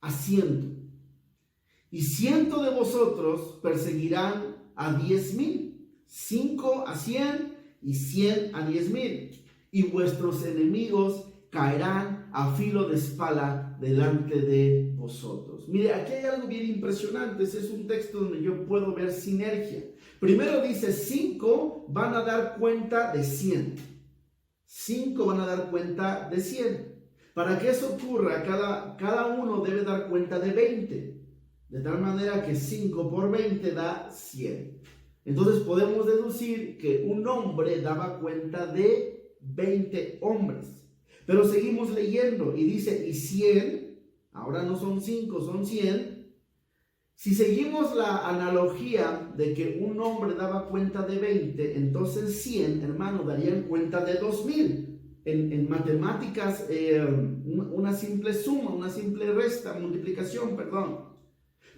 a 100, y 100 de vosotros perseguirán a 10,000. 5 a 100 y 100 a 10,000. Y vuestros enemigos caerán a filo de espada delante de vosotros. Mire, aquí hay algo bien impresionante. Ese es un texto donde yo puedo ver sinergia. Primero dice, 5 van a dar cuenta de 100. 5 van a dar cuenta de 100. Para que eso ocurra, cada uno debe dar cuenta de 20. De tal manera que 5 por 20 da 100. Entonces podemos deducir que un hombre daba cuenta de 20 hombres. Pero seguimos leyendo y dice, y 100, ahora no son 5, son 100. Si seguimos la analogía de que un hombre daba cuenta de 20, entonces 100, hermano, darían cuenta de 2,000. En matemáticas, una simple suma, una simple resta, multiplicación, perdón.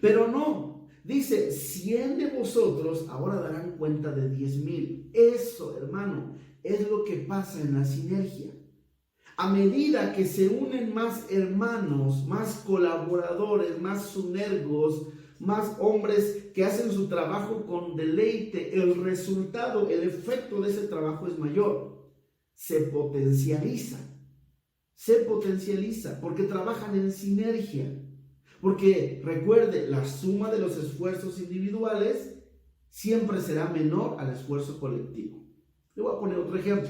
Pero no. Dice, 100 de vosotros ahora darán cuenta de 10,000. Eso, hermano, es lo que pasa en la sinergia. A medida que se unen más hermanos, más colaboradores, más sunergos, más hombres que hacen su trabajo con deleite, el resultado, el efecto de ese trabajo es mayor. Se potencializa porque trabajan en sinergia. Porque recuerde, la suma de los esfuerzos individuales siempre será menor al esfuerzo colectivo. Le voy a poner otro ejemplo.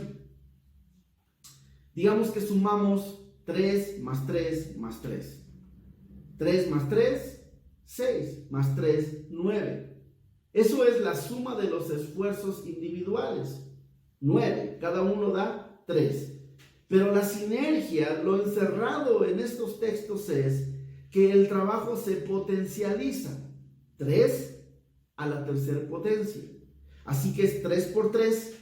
Digamos que sumamos 3 más 3 más 3. 3 más 3, 6 más 3, 9. Eso es la suma de los esfuerzos individuales. 9, cada uno da 3. Pero la sinergia, lo encerrado en estos textos es que el trabajo se potencializa. 3 a la tercera potencia. Así que es 3 por 3,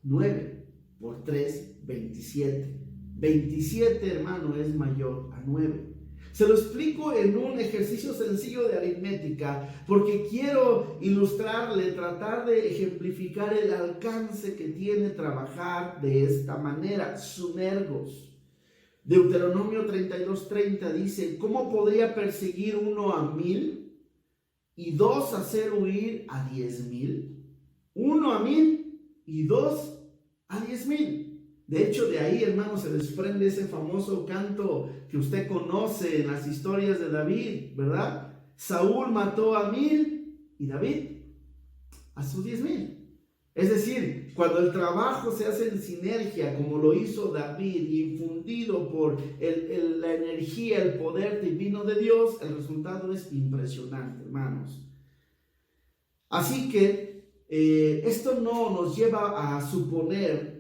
9. Por 3, 27. 27, hermano, es mayor a 9. Se lo explico en un ejercicio sencillo de aritmética porque quiero ilustrarle, tratar de ejemplificar el alcance que tiene trabajar de esta manera, sunergos. Deuteronomio 32:30 dice: ¿cómo podría perseguir 1 a 1000 y 2 hacer huir a 10,000? 1 a 1000 y 2 a 10,000. De hecho, de ahí, hermanos, se desprende ese famoso canto que usted conoce en las historias de David, ¿verdad? Saúl mató a 1000 y David a sus 10,000. Es decir, cuando el trabajo se hace en sinergia, como lo hizo David, infundido por la energía, el poder divino de Dios, el resultado es impresionante, hermanos. Así que esto no nos lleva a suponer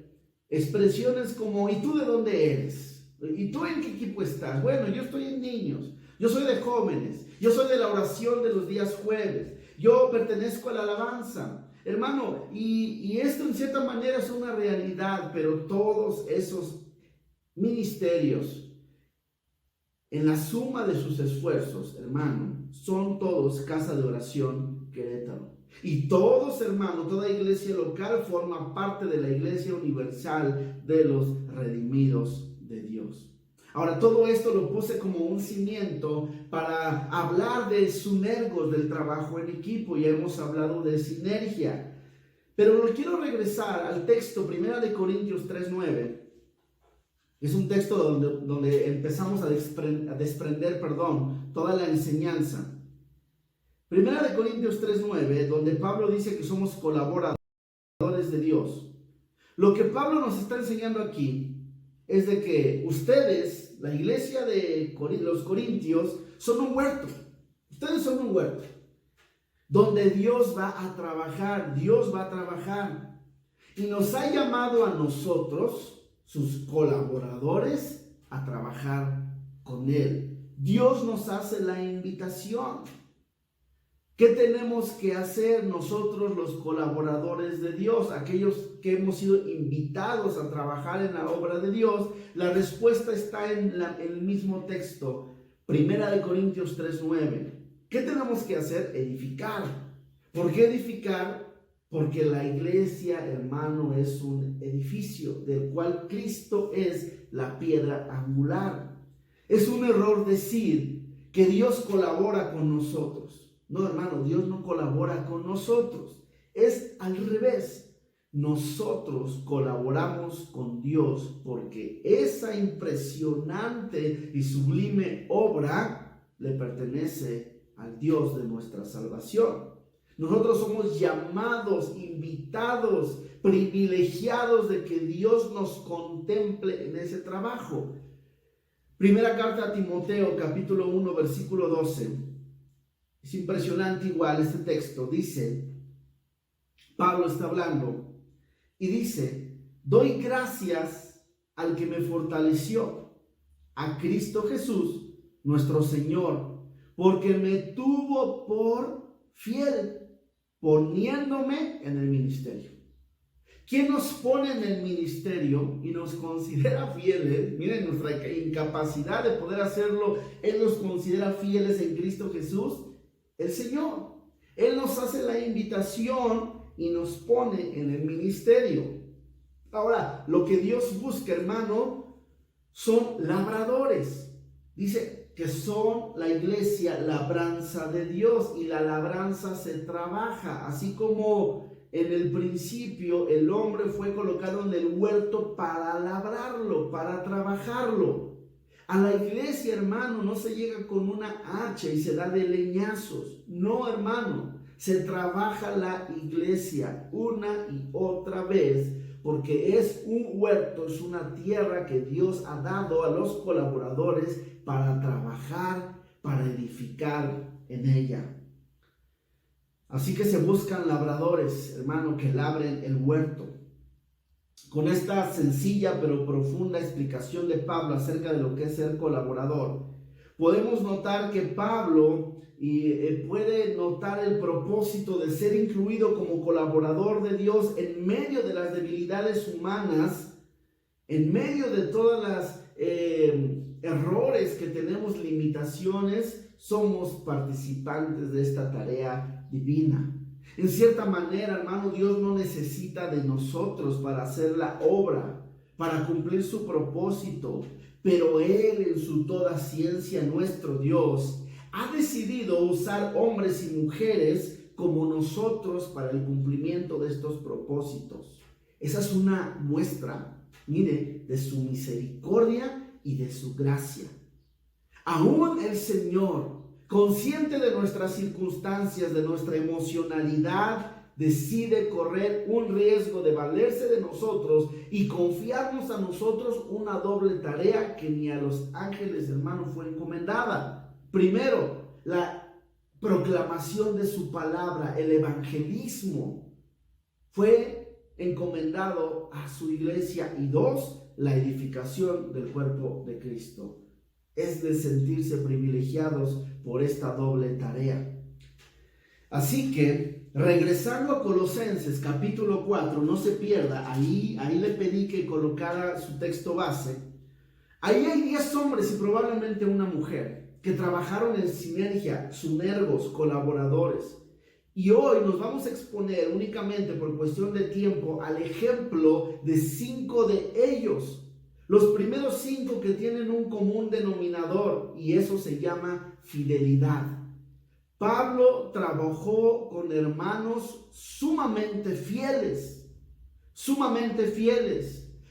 expresiones como: ¿y tú de dónde eres? ¿Y tú en qué equipo estás? Bueno, yo estoy en niños, yo soy de jóvenes, yo soy de la oración de los días jueves, yo pertenezco a la alabanza. Hermano, y esto en cierta manera es una realidad, pero todos esos ministerios, en la suma de sus esfuerzos, hermano, son todos Casa de Oración Querétaro. Y todos, hermano, toda iglesia local forma parte de la iglesia universal de los redimidos de Dios. Ahora, todo esto lo puse como un cimiento para hablar de sunergos, del trabajo en equipo. Ya hemos hablado de sinergia. Pero quiero regresar al texto 1 Corintios 3:9. Es un texto donde empezamos a desprender toda la enseñanza. 1 Corintios 3:9, donde Pablo dice que somos colaboradores de Dios. Lo que Pablo nos está enseñando aquí es de que ustedes, la iglesia de los corintios, son un huerto. Ustedes son un huerto donde Dios va a trabajar. Dios va a trabajar. Y nos ha llamado a nosotros, sus colaboradores, a trabajar con Él. Dios nos hace la invitación. ¿Qué tenemos que hacer nosotros, los colaboradores de Dios, aquellos que hemos sido invitados a trabajar en la obra de Dios? La respuesta está en el mismo texto, 1 Corintios 3:9. ¿Qué tenemos que hacer? Edificar. ¿Por qué edificar? Porque la iglesia, hermano, es un edificio del cual Cristo es la piedra angular. Es un error decir que Dios colabora con nosotros. No, hermano, Dios no colabora con nosotros. Es al revés. Nosotros colaboramos con Dios porque esa impresionante y sublime obra le pertenece al Dios de nuestra salvación. Nosotros somos llamados, invitados, privilegiados de que Dios nos contemple en ese trabajo. Primera carta a Timoteo, capítulo 1, versículo 12. Es impresionante igual este texto. Dice, Pablo está hablando y dice: doy gracias al que me fortaleció, a Cristo Jesús, nuestro Señor, porque me tuvo por fiel, poniéndome en el ministerio. ¿Quién nos pone en el ministerio y nos considera fieles? Miren nuestra incapacidad de poder hacerlo. Él nos considera fieles en Cristo Jesús, el Señor. Él nos hace la invitación y nos pone en el ministerio. Ahora, lo que Dios busca, hermano, son labradores. Dice que son la iglesia, labranza de Dios, y la labranza se trabaja, así como en el principio el hombre fue colocado en el huerto para labrarlo, para trabajarlo. A la iglesia, hermano, no se llega con una hacha y se da de leñazos. No, hermano, se trabaja la iglesia una y otra vez, porque es un huerto, es una tierra que Dios ha dado a los colaboradores para trabajar, para edificar en ella. Así que se buscan labradores, hermano, que labren el huerto. Con esta sencilla pero profunda explicación de Pablo acerca de lo que es ser colaborador, podemos notar que Pablo puede notar el propósito de ser incluido como colaborador de Dios en medio de las debilidades humanas, en medio de todas las errores, que tenemos limitaciones, somos participantes de esta tarea divina. En cierta manera, hermano, Dios no necesita de nosotros para hacer la obra, para cumplir su propósito, pero Él, en su toda ciencia, nuestro Dios, ha decidido usar hombres y mujeres como nosotros para el cumplimiento de estos propósitos. Esa es una muestra, mire, de su misericordia y de su gracia. Aún el Señor, consciente de nuestras circunstancias, de nuestra emocionalidad, decide correr un riesgo de valerse de nosotros y confiarnos a nosotros una doble tarea que ni a los ángeles, hermano, fue encomendada. Primero, la proclamación de su palabra, el evangelismo, fue encomendado a su iglesia. Y dos, la edificación del cuerpo de Cristo. Es de sentirse privilegiados por esta doble tarea. Así que, regresando a Colosenses capítulo 4, no se pierda, ahí le pedí que colocara su texto base. Ahí hay 10 hombres y probablemente una mujer que trabajaron en sinergia, sunergos, colaboradores. Y hoy nos vamos a exponer únicamente por cuestión de tiempo al ejemplo de 5 de ellos. Los primeros 5 que tienen un común denominador, y eso se llama fidelidad. Pablo trabajó con hermanos sumamente fieles,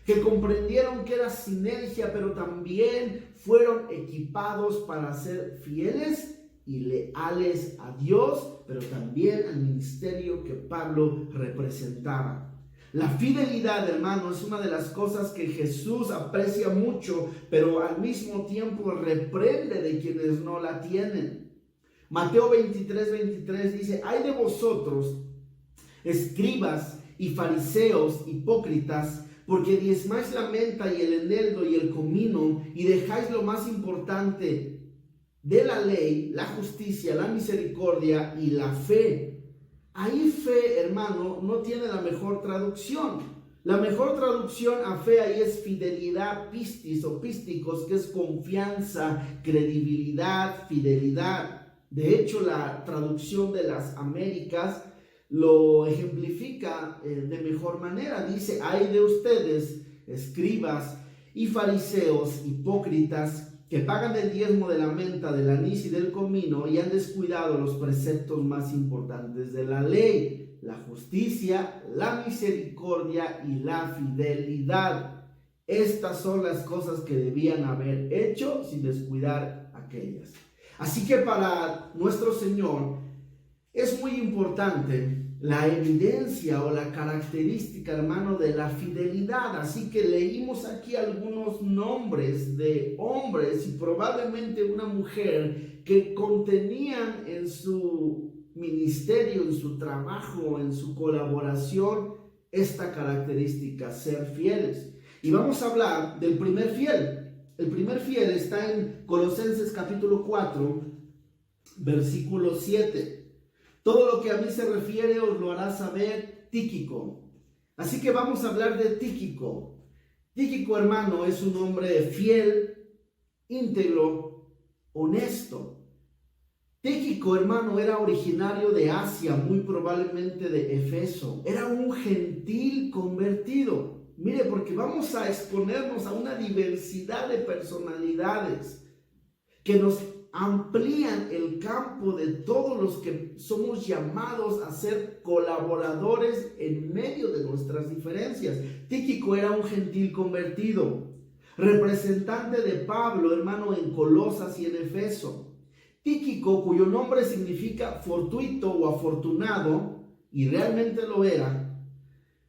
que comprendieron que era sinergia, pero también fueron equipados para ser fieles y leales a Dios, pero también al ministerio que Pablo representaba. La fidelidad, hermano, es una de las cosas que Jesús aprecia mucho, pero al mismo tiempo reprende de quienes no la tienen. Mateo 23 dice: ay de vosotros, escribas y fariseos hipócritas, porque diezmáis la menta y el eneldo y el comino, y dejáis lo más importante de la ley, la justicia, la misericordia y la fe. Ahí fe, hermano, no tiene la mejor traducción. La mejor traducción a fe ahí es fidelidad, pistis o písticos, que es confianza, credibilidad, fidelidad. De hecho, la traducción de las Américas lo ejemplifica de mejor manera. Dice: ay de ustedes, escribas y fariseos hipócritas, que pagan el diezmo de la menta, del anís y del comino, y han descuidado los preceptos más importantes de la ley: la justicia, la misericordia y la fidelidad. Estas son las cosas que debían haber hecho sin descuidar aquellas. Así que para nuestro Señor es muy importante la evidencia o la característica, hermano, de la fidelidad. Así que leímos aquí algunos nombres de hombres y probablemente una mujer que contenían en su ministerio, en su trabajo, en su colaboración, esta característica: ser fieles. Y vamos a hablar del primer fiel. El primer fiel está en Colosenses capítulo 4, versículo 7. Todo lo que a mí se refiere os lo hará saber Tíquico. Así que vamos a hablar de Tíquico. Tíquico, hermano, es un hombre fiel, íntegro, honesto. Tíquico, hermano, era originario de Asia, muy probablemente de Efeso. Era un gentil convertido. Mire, porque vamos a exponernos a una diversidad de personalidades que nos amplían el campo de todos los que somos llamados a ser colaboradores en medio de nuestras diferencias. Tíquico era un gentil convertido, representante de Pablo, hermano, en Colosas y en Efeso. Tíquico, cuyo nombre significa fortuito o afortunado, y realmente lo era,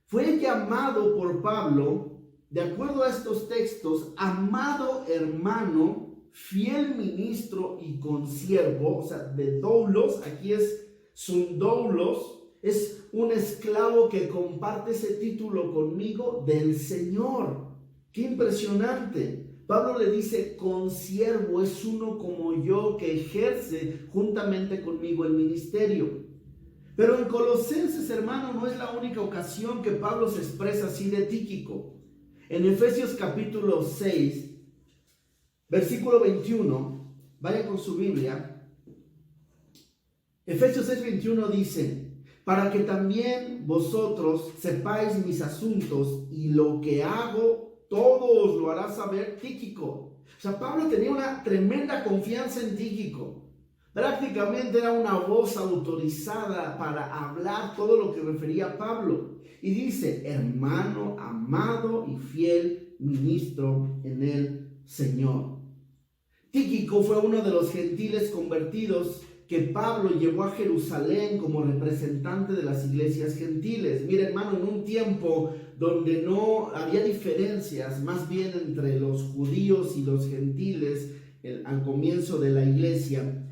fue llamado por Pablo, de acuerdo a estos textos, amado hermano, fiel ministro y consiervo. O sea, de doulos, aquí es sundoulos, es un esclavo que comparte ese título conmigo del Señor. ¡Qué impresionante! Pablo le dice: consiervo, es uno como yo que ejerce juntamente conmigo el ministerio. Pero en Colosenses, hermano, no es la única ocasión que Pablo se expresa así de Tíquico. En Efesios capítulo 6, Versículo 21, vaya con su Biblia. Efesios 6:21 dice: para que también vosotros sepáis mis asuntos y lo que hago, todo os lo hará saber Tíquico. O sea, Pablo tenía una tremenda confianza en Tíquico. Prácticamente era una voz autorizada para hablar todo lo que refería a Pablo. Y dice: hermano amado y fiel ministro en el Señor. Tíquico fue uno de los gentiles convertidos que Pablo llevó a Jerusalén como representante de las iglesias gentiles. Mira, hermano, en un tiempo donde no había diferencias, más bien entre los judíos y los gentiles, al comienzo de la iglesia,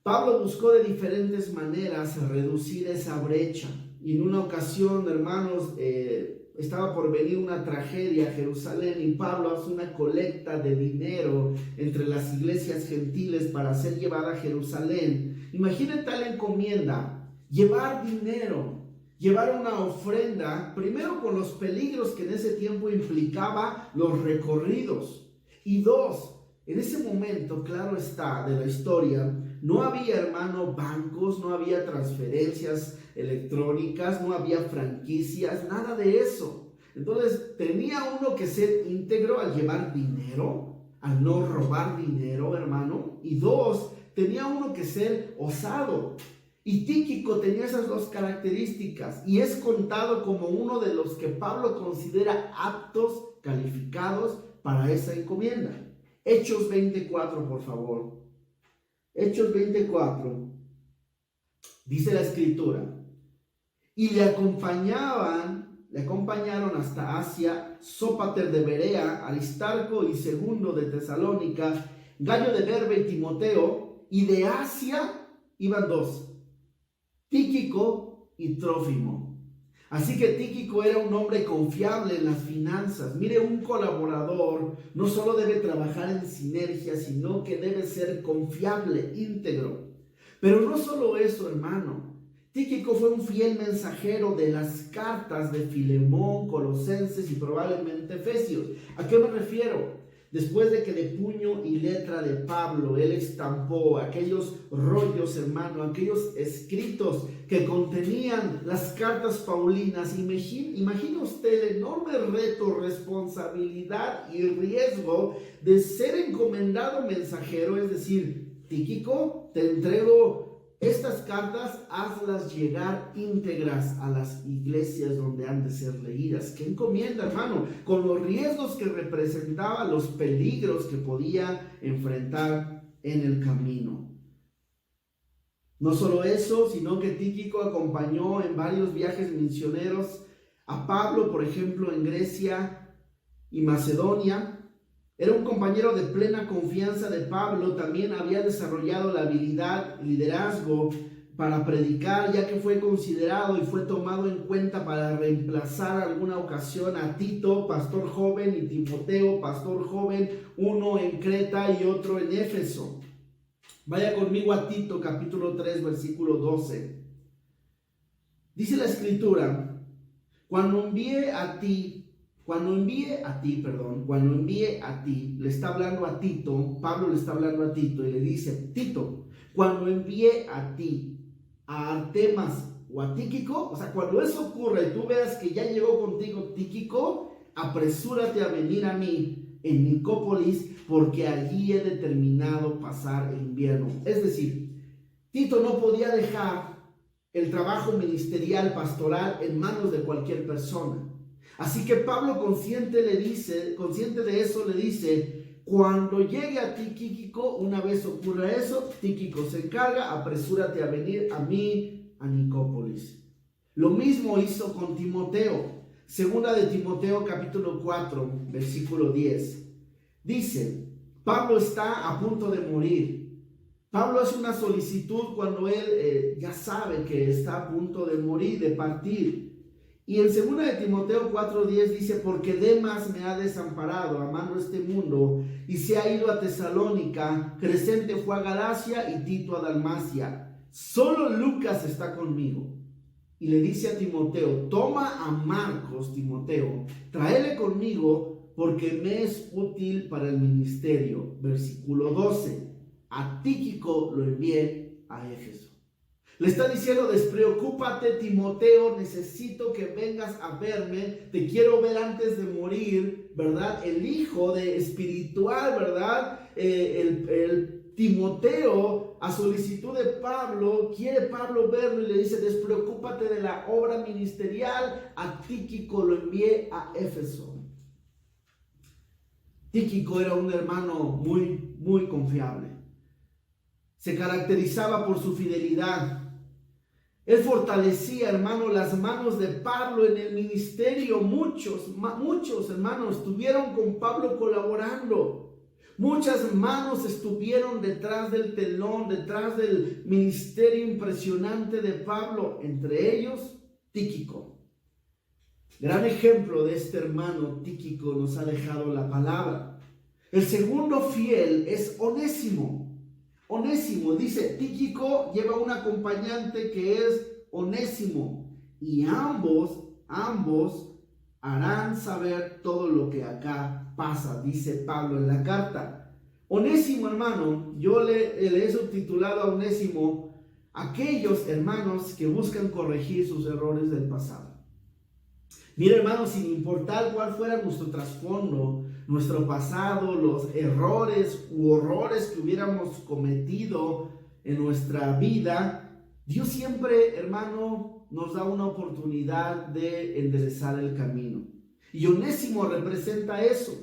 Pablo buscó de diferentes maneras reducir esa brecha. Y en una ocasión, hermanos, estaba por venir una tragedia a Jerusalén y Pablo hace una colecta de dinero entre las iglesias gentiles para ser llevada a Jerusalén. Imaginen tal encomienda: llevar dinero, llevar una ofrenda, primero con los peligros que en ese tiempo implicaba los recorridos, y dos, en ese momento, claro está, de la historia, no había, hermano, bancos, no había transferencias electrónicas, no había franquicias, nada de eso. Entonces tenía uno que ser íntegro al llevar dinero, al no robar dinero, hermano. Y dos, tenía uno que ser osado. Y Tíquico tenía esas dos características y es contado como uno de los que Pablo considera aptos, calificados para esa encomienda. Hechos 24, por favor. Hechos 24, dice la escritura: y le acompañaron hasta Asia Sópater de Berea, Aristarco y Segundo de Tesalónica, Gallo de Derbe y Timoteo, y de Asia iban dos, Tíquico y Trófimo. Así que Tíquico era un hombre confiable en las finanzas. Mire, un colaborador no solo debe trabajar en sinergia, sino que debe ser confiable, íntegro. Pero no solo eso, hermano. Tíquico fue un fiel mensajero de las cartas de Filemón, Colosenses y probablemente Efesios. ¿A qué me refiero? Después de que de puño y letra de Pablo él estampó aquellos rollos, hermano, aquellos escritos que contenían las cartas paulinas, imagina usted el enorme reto, responsabilidad y riesgo de ser encomendado mensajero. Es decir: Tíquico, te entrego estas cartas, hazlas llegar íntegras a las iglesias donde han de ser leídas. ¡Qué encomienda, hermano! Con los riesgos que representaba, los peligros que podía enfrentar en el camino. No solo eso, sino que Tíquico acompañó en varios viajes misioneros a Pablo, por ejemplo, en Grecia y Macedonia. Era un compañero de plena confianza de Pablo. También había desarrollado la habilidad, liderazgo para predicar, ya que fue considerado y fue tomado en cuenta para reemplazar alguna ocasión a Tito, pastor joven, y Timoteo, pastor joven, uno en Creta y otro en Éfeso. Vaya conmigo a Tito, capítulo 3, versículo 12. Dice la escritura: cuando envíe a ti, le está hablando a Tito, Pablo le está hablando a Tito y le dice: Tito, cuando envíe a ti, a Artemas o a Tíquico, o sea, cuando eso ocurra y tú veas que ya llegó contigo Tíquico, apresúrate a venir a mí en Nicópolis, porque allí he determinado pasar el invierno. Es decir, Tito no podía dejar el trabajo ministerial, pastoral, en manos de cualquier persona. Así que Pablo, consciente de eso, le dice: cuando llegue a ti Tíquico, una vez ocurra eso, Tíquico se encarga, apresúrate a venir a mí, a Nicópolis. Lo mismo hizo con Timoteo. Segunda de Timoteo, capítulo 4, versículo 10. Dice: Pablo está a punto de morir. Pablo hace una solicitud cuando él ya sabe que está a punto de morir, de partir. Y en 2 de Timoteo 4:10 dice: porque Demas me ha desamparado, amando este mundo, y se ha ido a Tesalónica, Crescente fue a Galacia y Tito a Dalmacia. Solo Lucas está conmigo. Y le dice a Timoteo: toma a Marcos, Timoteo, tráele conmigo, porque me es útil para el ministerio. Versículo 12. A Tíquico lo envié a Éfeso. Le está diciendo: despreocúpate, Timoteo, necesito que vengas a verme, te quiero ver antes de morir, ¿verdad? El hijo de espiritual, ¿verdad? El Timoteo, a solicitud de Pablo, quiere Pablo verlo y le dice: despreocúpate de la obra ministerial, a Tíquico lo envié a Éfeso. Tíquico era un hermano muy confiable. Se caracterizaba por su fidelidad. Él fortalecía, hermano, las manos de Pablo en el ministerio. Muchos hermanos estuvieron con Pablo colaborando. Muchas manos estuvieron detrás del telón, detrás del ministerio impresionante de Pablo. Entre ellos, Tíquico. Gran ejemplo de este hermano Tíquico nos ha dejado la palabra. El segundo fiel es Onésimo. Onésimo, dice, Tíquico lleva un acompañante que es Onésimo, y ambos harán saber todo lo que acá pasa, dice Pablo en la carta. Onésimo, hermano, yo le he subtitulado a Onésimo aquellos hermanos que buscan corregir sus errores del pasado. Mira, hermano, sin importar cuál fuera nuestro trasfondo, nuestro pasado, los errores u horrores que hubiéramos cometido en nuestra vida, Dios siempre, hermano, nos da una oportunidad de enderezar el camino. Y Onésimo representa eso.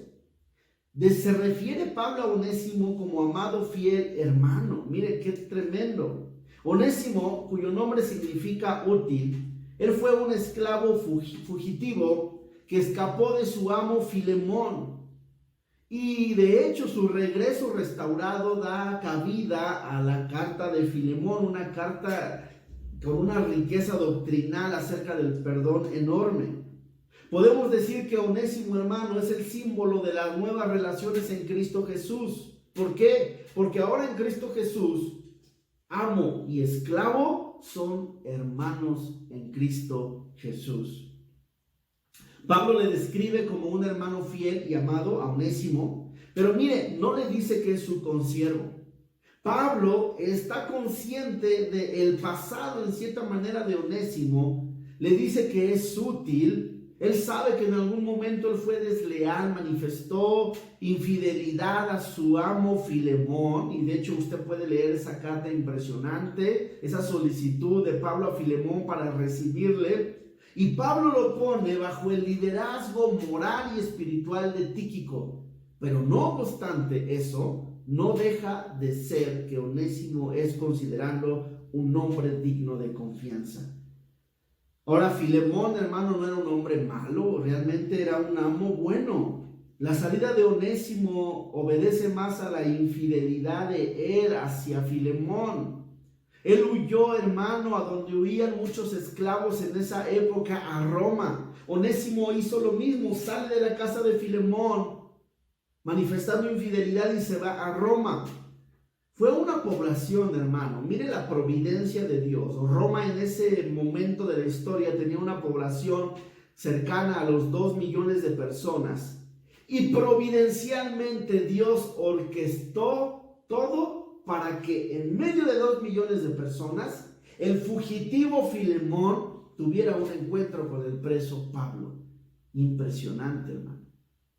Se refiere Pablo a Onésimo como amado fiel hermano. Mire qué tremendo. Onésimo, cuyo nombre significa útil, él fue un esclavo fugitivo que escapó de su amo Filemón. Y de hecho su regreso restaurado da cabida a la carta de Filemón, una carta con una riqueza doctrinal acerca del perdón enorme. Podemos decir que Onésimo, hermano, es el símbolo de las nuevas relaciones en Cristo Jesús. ¿Por qué? Porque ahora en Cristo Jesús, amo y esclavo son hermanos en Cristo Jesús. Pablo le describe como un hermano fiel y amado a Onésimo, pero mire, no le dice que es su consiervo. Pablo está consciente del pasado en cierta manera de Onésimo, le dice que es útil. Él sabe que en algún momento él fue desleal, manifestó infidelidad a su amo Filemón, y de hecho usted puede leer esa carta impresionante, esa solicitud de Pablo a Filemón para recibirle, y Pablo lo pone bajo el liderazgo moral y espiritual de Tíquico. Pero no obstante eso, no deja de ser que Onésimo es considerado un hombre digno de confianza. Ahora, Filemón, hermano, no era un hombre malo, realmente era un amo bueno. La salida de Onésimo obedece más a la infidelidad de él hacia Filemón. Él huyó, hermano, a donde huían muchos esclavos en esa época, a Roma. Onésimo hizo lo mismo, sale de la casa de Filemón, manifestando infidelidad, y se va a Roma. Fue una población, hermano, mire la providencia de Dios. Roma en ese momento de la historia tenía una población cercana a los 2 millones de personas. Y providencialmente Dios orquestó todo para que en medio de 2 millones de personas, el fugitivo Filemón tuviera un encuentro con el preso Pablo. Impresionante, hermano.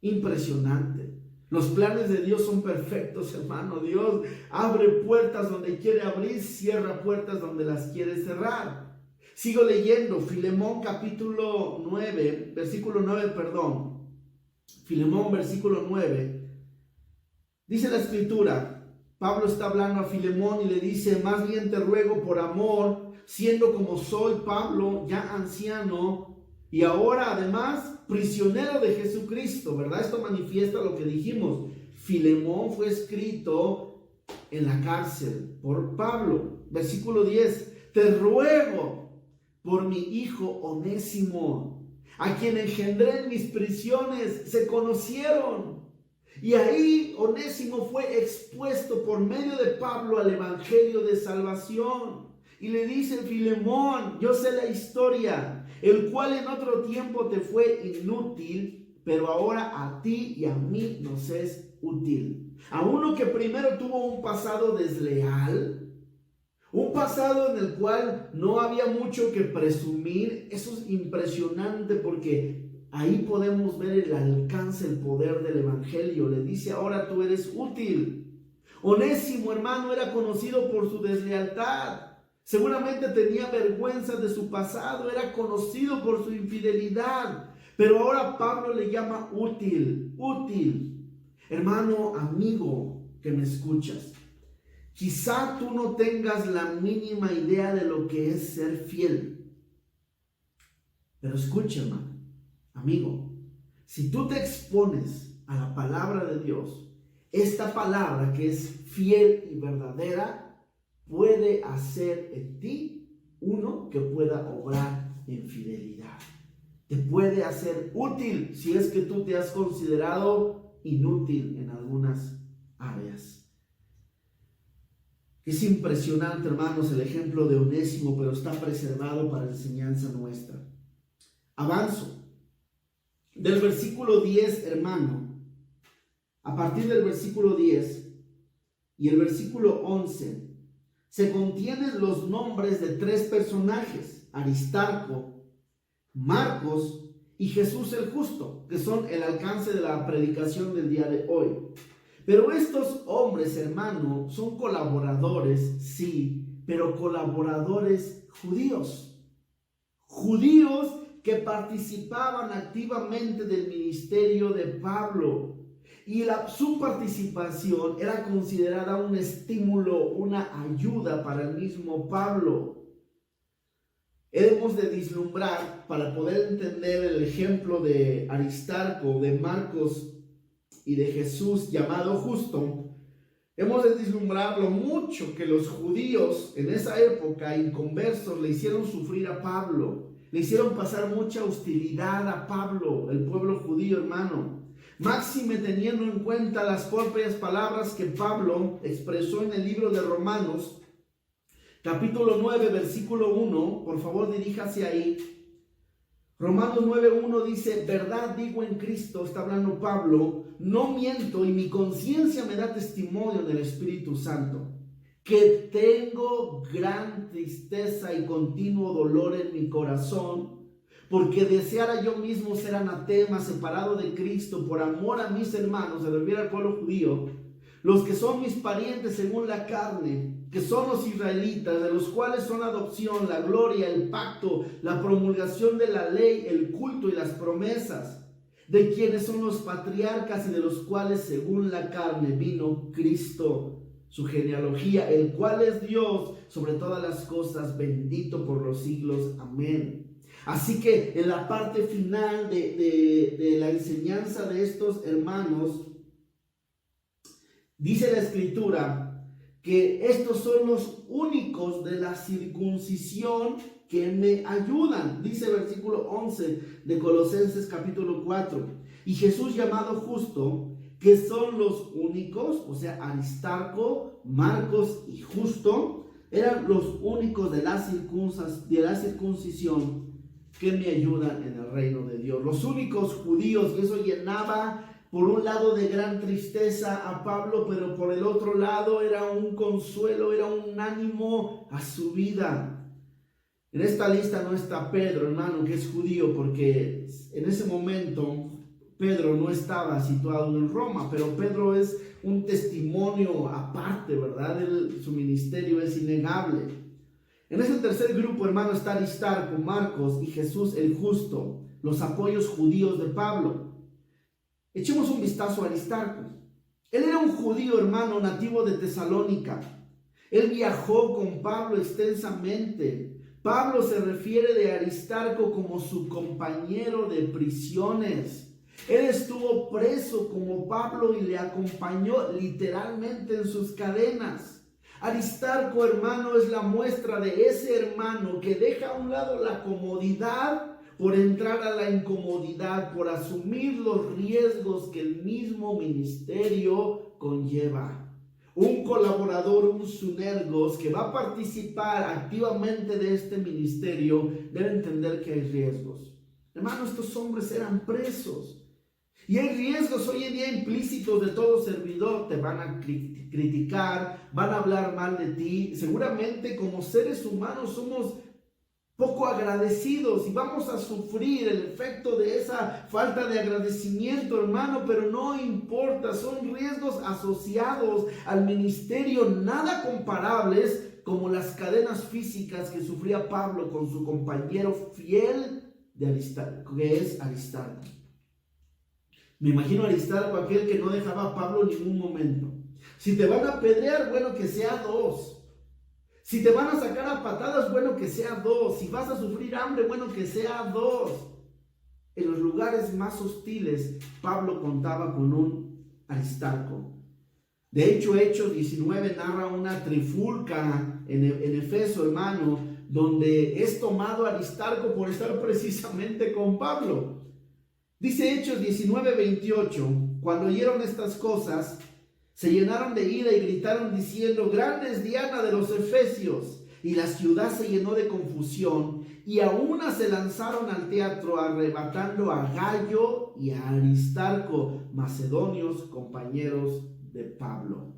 Impresionante. Los planes de Dios son perfectos, hermano. Dios abre puertas donde quiere abrir, cierra puertas donde las quiere cerrar. Sigo leyendo, Filemón capítulo 9, versículo 9, perdón. Filemón versículo 9. Dice la escritura, Pablo está hablando a Filemón y le dice: más bien te ruego por amor, siendo como soy Pablo, ya anciano, y ahora además prisionero de Jesucristo, ¿verdad? Esto manifiesta lo que dijimos. Filemón fue escrito en la cárcel por Pablo. Versículo 10. Te ruego por mi hijo Onésimo, a quien engendré en mis prisiones, se conocieron. Y ahí Onésimo fue expuesto por medio de Pablo al evangelio de salvación. Y le dice Filemón: yo sé la historia, el cual en otro tiempo te fue inútil, pero ahora a ti y a mí nos es útil. A uno que primero tuvo un pasado desleal, un pasado en el cual no había mucho que presumir. Eso es impresionante porque ahí podemos ver el alcance, el poder del evangelio. Le dice, ahora tú eres útil. Onésimo, hermano, era conocido por su deslealtad. Seguramente tenía vergüenza de su pasado, era conocido por su infidelidad. Pero ahora Pablo le llama útil, útil. Hermano, amigo que me escuchas, quizá tú no tengas la mínima idea de lo que es ser fiel. Pero escucha, hermano, amigo, si tú te expones a la palabra de Dios, esta palabra que es fiel y verdadera, puede hacer en ti uno que pueda obrar en fidelidad. Te puede hacer útil si es que tú te has considerado inútil en algunas áreas. Es impresionante, hermanos, el ejemplo de Onésimo, pero está preservado para enseñanza nuestra. Avanzo. Del versículo 10, hermano, a partir del versículo 10 y el versículo 11, se contienen los nombres de tres personajes: Aristarco, Marcos y Jesús el Justo, que son el alcance de la predicación del día de hoy. Pero estos hombres, hermano, son colaboradores, sí, pero colaboradores judíos. Judíos que participaban activamente del ministerio de Pablo. Y su participación era considerada un estímulo, una ayuda para el mismo Pablo. Hemos de vislumbrar, para poder entender el ejemplo de Aristarco, de Marcos y de Jesús llamado Justo, hemos de vislumbrar lo mucho que los judíos en esa época, inconversos, le hicieron sufrir a Pablo. Le hicieron pasar mucha hostilidad a Pablo, el pueblo judío, hermano. Máxime teniendo en cuenta las propias palabras que Pablo expresó en el libro de Romanos, capítulo 9, versículo 1. Por favor, diríjase ahí. Romanos 9:1 dice: verdad digo en Cristo, está hablando Pablo, no miento, y mi conciencia me da testimonio del Espíritu Santo, que tengo gran tristeza y continuo dolor en mi corazón, porque deseara yo mismo ser anatema, separado de Cristo, por amor a mis hermanos, se refiere al pueblo judío, los que son mis parientes según la carne, que son los israelitas, de los cuales son la adopción, la gloria, el pacto, la promulgación de la ley, el culto y las promesas, de quienes son los patriarcas y de los cuales según la carne vino Cristo, su genealogía, el cual es Dios sobre todas las cosas, bendito por los siglos. Amén. Así que en la parte final de la enseñanza de estos hermanos, dice la Escritura que estos son los únicos de la circuncisión que me ayudan. Dice el versículo 11 de Colosenses capítulo 4. Y Jesús llamado Justo, que son los únicos, o sea, Aristarco, Marcos y Justo, eran los únicos de la circuncisión que me ayudan en el reino de Dios. Los únicos judíos, y eso llenaba por un lado de gran tristeza a Pablo, pero por el otro lado era un consuelo, era un ánimo a su vida. En esta lista no está Pedro, hermano, que es judío, porque en ese momento Pedro no estaba situado en Roma, pero Pedro es un testimonio aparte, ¿verdad? Su ministerio es innegable. En ese tercer grupo, hermano, está Aristarco, Marcos y Jesús el Justo, los apoyos judíos de Pablo. Echemos un vistazo a Aristarco. Él era un judío, hermano, nativo de Tesalónica. Él viajó con Pablo extensamente. Pablo se refiere de Aristarco como su compañero de prisiones. Él estuvo preso como Pablo y le acompañó literalmente en sus cadenas. Aristarco, hermano, es la muestra de ese hermano que deja a un lado la comodidad por entrar a la incomodidad, por asumir los riesgos que el mismo ministerio conlleva. Un colaborador, un sunergos que va a participar activamente de este ministerio debe entender que hay riesgos. Hermano, estos hombres eran presos. Y hay riesgos hoy en día implícitos de todo servidor. Te van a criticar, van a hablar mal de ti. Seguramente como seres humanos somos poco agradecidos y vamos a sufrir el efecto de esa falta de agradecimiento, hermano, pero no importa, son riesgos asociados al ministerio, nada comparables como las cadenas físicas que sufría Pablo con su compañero fiel de Aristarco, que es Aristarco. Me imagino a Aristarco, aquel que no dejaba a Pablo en ningún momento. Si te van a apedrear, bueno, que sea dos. Si te van a sacar a patadas, bueno, que sea dos. Si vas a sufrir hambre, bueno, que sea dos. En los lugares más hostiles, Pablo contaba con un Aristarco. De hecho, Hechos 19 narra una trifulca en Efeso, hermano, donde es tomado Aristarco por estar precisamente con Pablo. Dice Hechos 19:28, cuando oyeron estas cosas, se llenaron de ira y gritaron diciendo: grande es Diana de los Efesios. Y la ciudad se llenó de confusión, y a una se lanzaron al teatro, arrebatando a Gayo y a Aristarco, macedonios, compañeros de Pablo.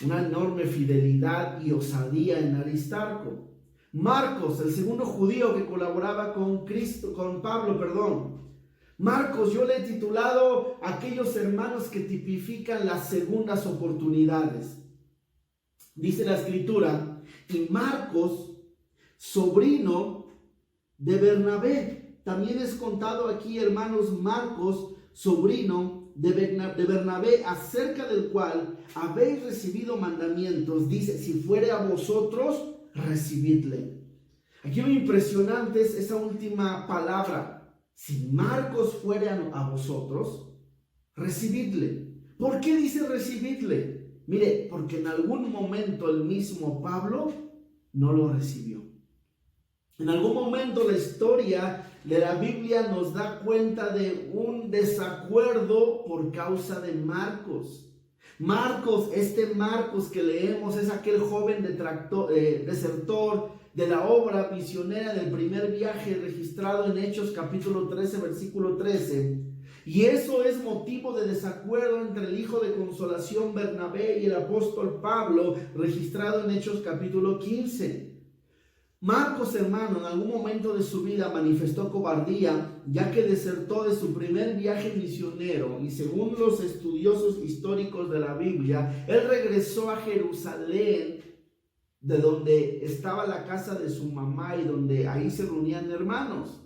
Una enorme fidelidad y osadía en Aristarco. Marcos, el segundo judío que colaboraba con Pablo. Marcos, yo le he titulado aquellos hermanos que tipifican las segundas oportunidades. Dice la escritura: y Marcos, sobrino de Bernabé. También es contado aquí, hermanos, Marcos, sobrino de Bernabé, acerca del cual habéis recibido mandamientos. Dice: si fuere a vosotros, recibidle. Aquí lo impresionante es esa última palabra. Si Marcos fuere a vosotros, recibidle. ¿Por qué dice recibidle? Mire, porque en algún momento el mismo Pablo no lo recibió. En algún momento la historia de la Biblia nos da cuenta de un desacuerdo por causa de Marcos. Este Marcos que leemos es aquel joven desertor de la obra misionera del primer viaje registrado en Hechos capítulo 13, versículo 13. Y eso es motivo de desacuerdo entre el hijo de consolación Bernabé y el apóstol Pablo, registrado en Hechos capítulo 15. Marcos, hermano, en algún momento de su vida manifestó cobardía, ya que desertó de su primer viaje misionero, y según los estudiosos históricos de la Biblia, él regresó a Jerusalén, de donde estaba la casa de su mamá y donde ahí se reunían hermanos.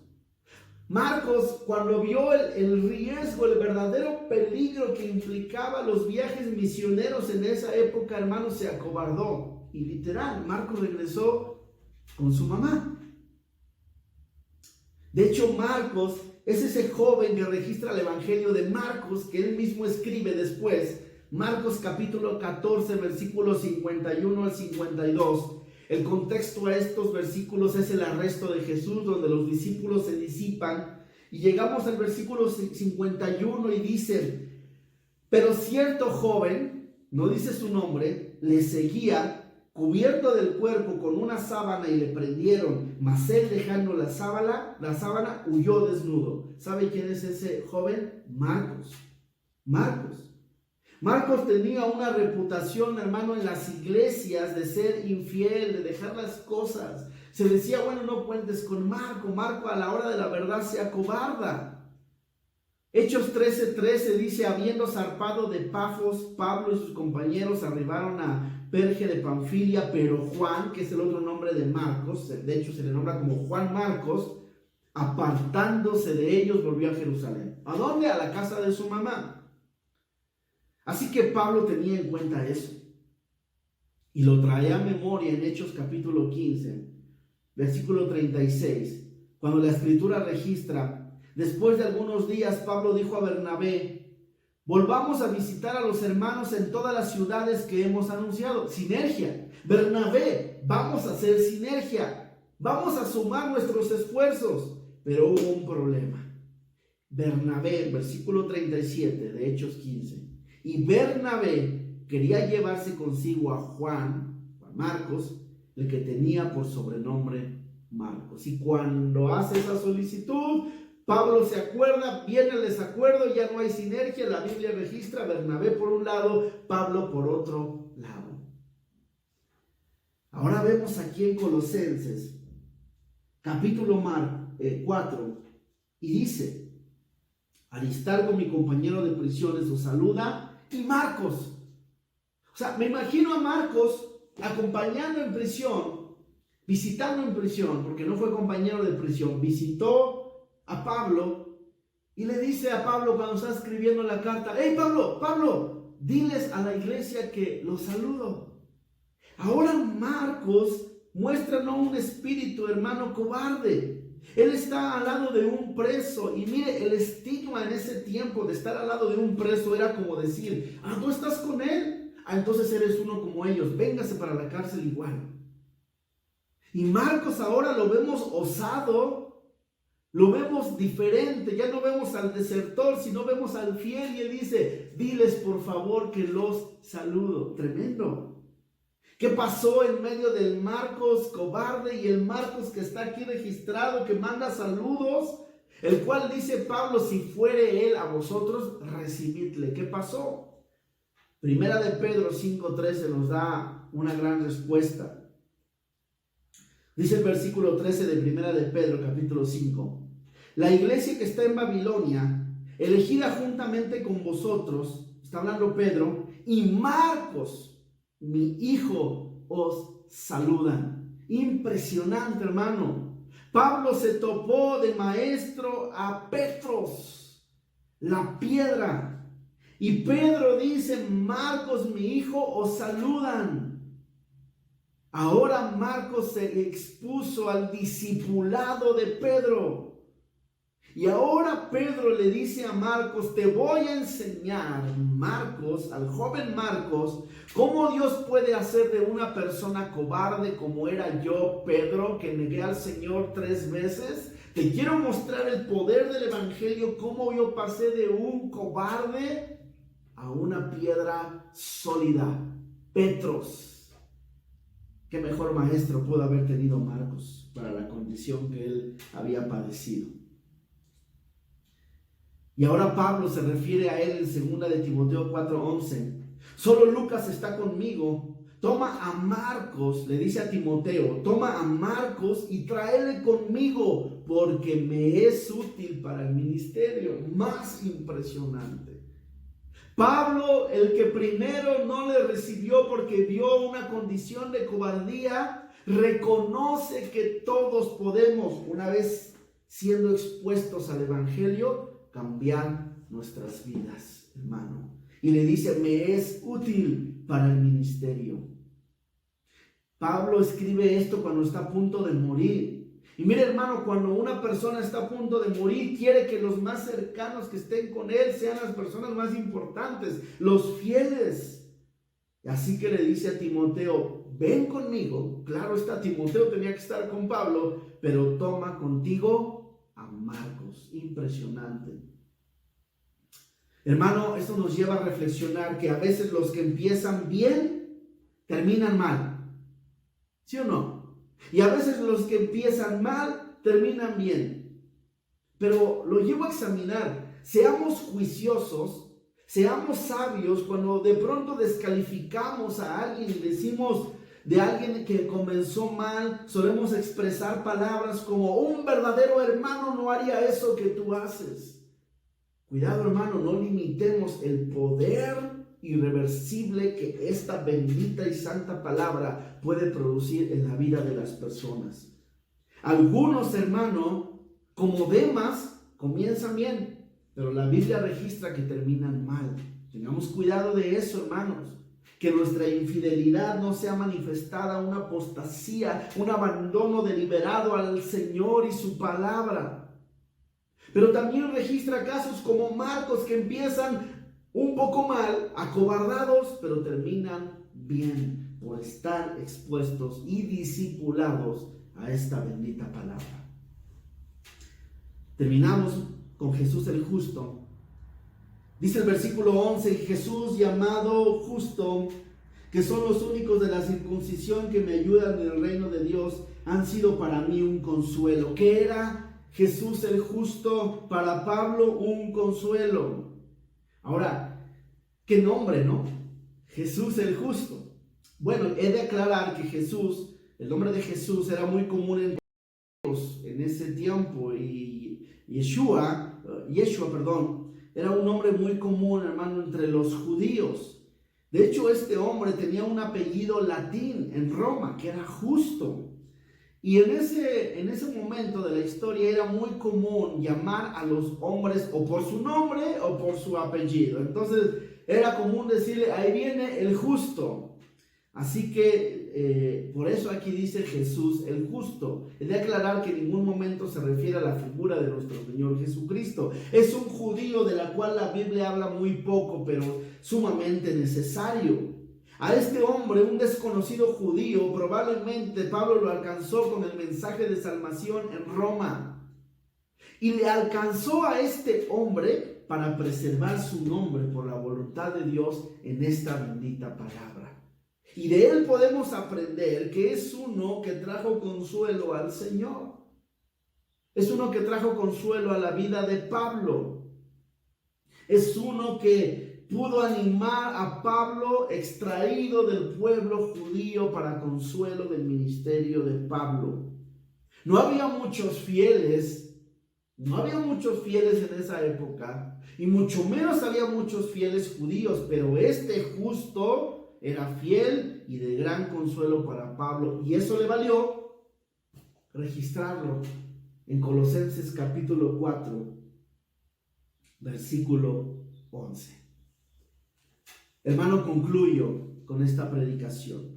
Marcos, cuando vio el riesgo, el verdadero peligro que implicaba los viajes misioneros en esa época, hermano, se acobardó. Y literal, Marcos regresó con su mamá. De hecho, Marcos es ese joven que registra el evangelio de Marcos, que él mismo escribe después. Marcos capítulo 14, versículos 51 al 52. El contexto a estos versículos es el arresto de Jesús, donde los discípulos se disipan. Y llegamos al versículo 51 y dice: pero cierto joven, no dice su nombre, le seguía, cubierto del cuerpo con una sábana, y le prendieron. Mas él, dejando la sábana, huyó desnudo. ¿Sabe quién es ese joven? Marcos tenía una reputación, hermano, en las iglesias de ser infiel, de dejar las cosas. Se decía: bueno, no cuentes con Marco. Marco a la hora de la verdad se acobarda. Hechos 13:13 dice: habiendo zarpado de Pafos, Pablo y sus compañeros arribaron a Perge de Panfilia, pero Juan, que es el otro nombre de Marcos, de hecho se le nombra como Juan Marcos, apartándose de ellos, volvió a Jerusalén. ¿A dónde? A la casa de su mamá. Así que Pablo tenía en cuenta eso y lo trae a memoria en Hechos capítulo 15, versículo 36, cuando la escritura registra: después de algunos días Pablo dijo a Bernabé: volvamos a visitar a los hermanos en todas las ciudades que hemos anunciado. Sinergia. Bernabé, vamos a hacer sinergia, vamos a sumar nuestros esfuerzos. Pero hubo un problema. Bernabé, versículo 37 de Hechos 15. Y Bernabé quería llevarse consigo a Juan Marcos, el que tenía por sobrenombre Marcos. Y cuando hace esa solicitud, Pablo se acuerda, viene el desacuerdo, ya no hay sinergia. La Biblia registra Bernabé por un lado, Pablo por otro lado. Ahora vemos aquí en Colosenses, capítulo 4, y dice: Aristarco, mi compañero de prisiones, os saluda, y Marcos. O sea, me imagino a Marcos acompañando en prisión, visitando en prisión, porque no fue compañero de prisión, visitó a Pablo y le dice a Pablo cuando está escribiendo la carta: hey Pablo, diles a la iglesia que los saludo. Ahora Marcos muestra no un espíritu, hermano, cobarde. Él está al lado de un preso, y mire, el estigma en ese tiempo de estar al lado de un preso era como decir: ¿tú estás con él? Entonces eres uno como ellos, véngase para la cárcel igual. Y Marcos ahora lo vemos osado, lo vemos diferente, ya no vemos al desertor, sino vemos al fiel, y él dice: diles por favor que los saludo. Tremendo. ¿Qué pasó en medio del Marcos cobarde y el Marcos que está aquí registrado, que manda saludos? El cual dice Pablo: si fuere él a vosotros, recibidle. ¿Qué pasó? Primera de Pedro 5:13 nos da una gran respuesta. Dice el versículo 13 de Primera de Pedro, capítulo 5. La iglesia que está en Babilonia, elegida juntamente con vosotros, está hablando Pedro, y Marcos, mi hijo, os saludan. Impresionante, hermano. Pablo se topó de maestro a Petros, la piedra. Y Pedro dice: Marcos, mi hijo, os saludan. Ahora Marcos se expuso al discipulado de Pedro. Y ahora Pedro le dice a Marcos: te voy a enseñar, Marcos, al joven Marcos, cómo Dios puede hacer de una persona cobarde como era yo, Pedro, que negué al Señor 3 veces. Te quiero mostrar el poder del evangelio, cómo yo pasé de un cobarde a una piedra sólida. Petros. ¿Qué mejor maestro pudo haber tenido Marcos para la condición que él había padecido? Y ahora Pablo se refiere a él en 2 de Timoteo 4:11. Solo Lucas está conmigo. Toma a Marcos, le dice a Timoteo, toma a Marcos y tráele conmigo, porque me es útil para el ministerio. Más impresionante. Pablo, el que primero no le recibió porque vio una condición de cobardía, reconoce que todos podemos, una vez siendo expuestos al evangelio, cambiar nuestras vidas, hermano. Y le dice: me es útil para el ministerio. Pablo escribe esto cuando está a punto de morir. Y mire, hermano, cuando una persona está a punto de morir, quiere que los más cercanos que estén con él sean las personas más importantes, los fieles. Así que le dice a Timoteo: ven conmigo. Claro está, Timoteo tenía que estar con Pablo, pero toma contigo a Marcos. Impresionante. Hermano, esto nos lleva a reflexionar que a veces los que empiezan bien terminan mal. ¿Sí o no? Y a veces los que empiezan mal terminan bien. Pero lo llevo a examinar. Seamos juiciosos, seamos sabios cuando de pronto descalificamos a alguien y decimos de alguien que comenzó mal. Solemos expresar palabras como: un verdadero hermano no haría eso que tú haces. Cuidado, hermano, no limitemos el poder irreversible que esta bendita y santa palabra puede producir en la vida de las personas. Algunos, hermano, como Demas, comienzan bien, pero la Biblia registra que terminan mal. Tengamos cuidado de eso, hermanos. Que nuestra infidelidad no sea manifestada una apostasía, un abandono deliberado al Señor y su palabra. Pero también registra casos como Marcos, que empiezan un poco mal, acobardados, pero terminan bien por estar expuestos y discipulados a esta bendita palabra. Terminamos con Jesús el justo. Dice el versículo 11: y Jesús, llamado justo, que son los únicos de la circuncisión que me ayudan en el reino de Dios, han sido para mí un consuelo. ¿Qué era Jesús el justo, para Pablo un consuelo. Ahora, qué nombre, ¿no? Jesús el justo. Bueno, he de aclarar que Jesús, el nombre de Jesús era muy común en ese tiempo, y Yeshua, era un nombre muy común, hermano, entre los judíos. De hecho, este hombre tenía un apellido latín en Roma, que era justo. Y en ese momento de la historia era muy común llamar a los hombres o por su nombre o por su apellido. Entonces era común decirle, ahí viene el justo. Así que por eso aquí dice Jesús el justo. He de aclarar que en ningún momento se refiere a la figura de nuestro Señor Jesucristo. Es un judío de la cual la Biblia habla muy poco, pero sumamente necesario. A este hombre, un desconocido judío, probablemente Pablo lo alcanzó con el mensaje de salvación en Roma. Y le alcanzó a este hombre para preservar su nombre por la voluntad de Dios en esta bendita palabra. Y de él podemos aprender que es uno que trajo consuelo al Señor. Es uno que trajo consuelo a la vida de Pablo. Es uno que pudo animar a Pablo, extraído del pueblo judío para consuelo del ministerio de Pablo. No había muchos fieles en esa época, y mucho menos había muchos fieles judíos, pero este justo era fiel y de gran consuelo para Pablo, y eso le valió registrarlo en Colosenses capítulo 4, versículo 11. Hermano, concluyo con esta predicación.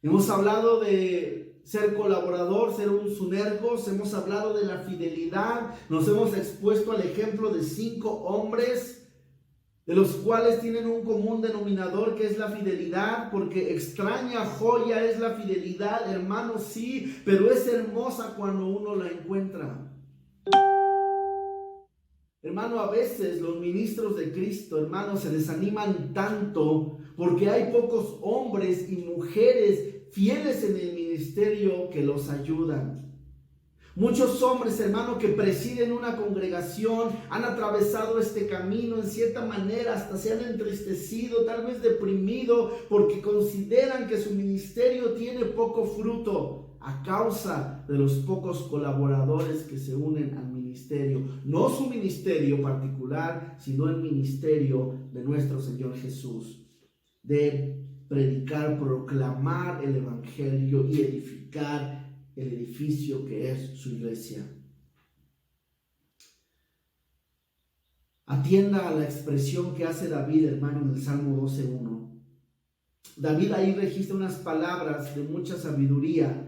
Hemos hablado de ser colaborador, ser un sunergos, hemos hablado de la fidelidad, nos hemos expuesto al ejemplo de 5 hombres, de los cuales tienen un común denominador que es la fidelidad, porque extraña joya es la fidelidad, hermano, sí, pero es hermosa cuando uno la encuentra. Hermano, a veces los ministros de Cristo, hermano, se desaniman tanto porque hay pocos hombres y mujeres fieles en el ministerio que los ayudan. Muchos hombres, hermano, que presiden una congregación han atravesado este camino en cierta manera, hasta se han entristecido, tal vez deprimido, porque consideran que su ministerio tiene poco fruto a causa de los pocos colaboradores que se unen al ministerio. No su ministerio particular, sino el ministerio de nuestro Señor Jesús, de predicar, proclamar el evangelio y edificar el edificio que es su iglesia. Atienda a la expresión que hace David, hermano, en el Salmo 12:1. David ahí registra unas palabras de mucha sabiduría.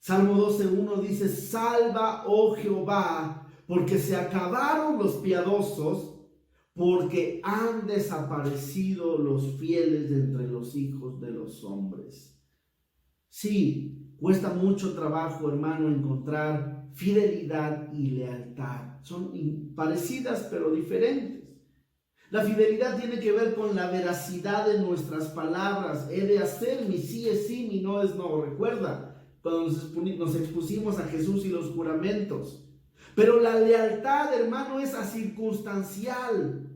Salmo 12:1 dice: salva, oh Jehová, porque se acabaron los piadosos, porque han desaparecido los fieles de entre los hijos de los hombres. Sí, cuesta mucho trabajo, hermano, encontrar fidelidad y lealtad. Son parecidas pero diferentes. La fidelidad tiene que ver con la veracidad de nuestras palabras. He de hacer, mi sí es sí, mi no es no. Recuerda cuando nos expusimos a Jesús y los juramentos. Pero la lealtad, hermano, es acircunstancial.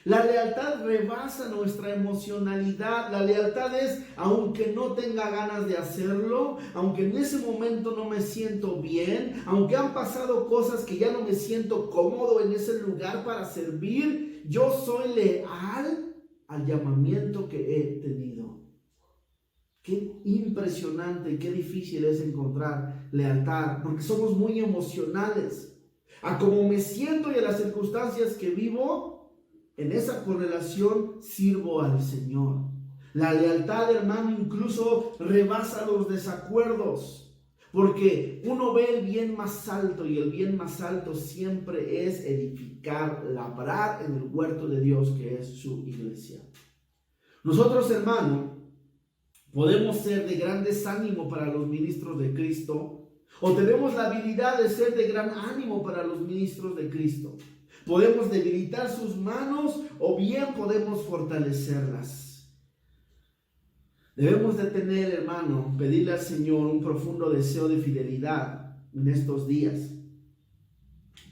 La lealtad rebasa nuestra emocionalidad. La lealtad es, aunque no tenga ganas de hacerlo, aunque en ese momento no me siento bien, aunque han pasado cosas que ya no me siento cómodo en ese lugar para servir, yo soy leal al llamamiento que he tenido. Qué impresionante y qué difícil es encontrar lealtad, porque somos muy emocionales. A cómo me siento y a las circunstancias que vivo, en esa correlación sirvo al Señor. La lealtad, hermano, incluso rebasa los desacuerdos, porque uno ve el bien más alto, y el bien más alto siempre es edificar, labrar en el huerto de Dios que es su iglesia. Nosotros, hermano, podemos ser de gran desánimo para los ministros de Cristo, o tenemos la habilidad de ser de gran ánimo para los ministros de Cristo. Podemos debilitar sus manos o bien podemos fortalecerlas. Debemos de tener, hermano, pedirle al Señor un profundo deseo de fidelidad en estos días.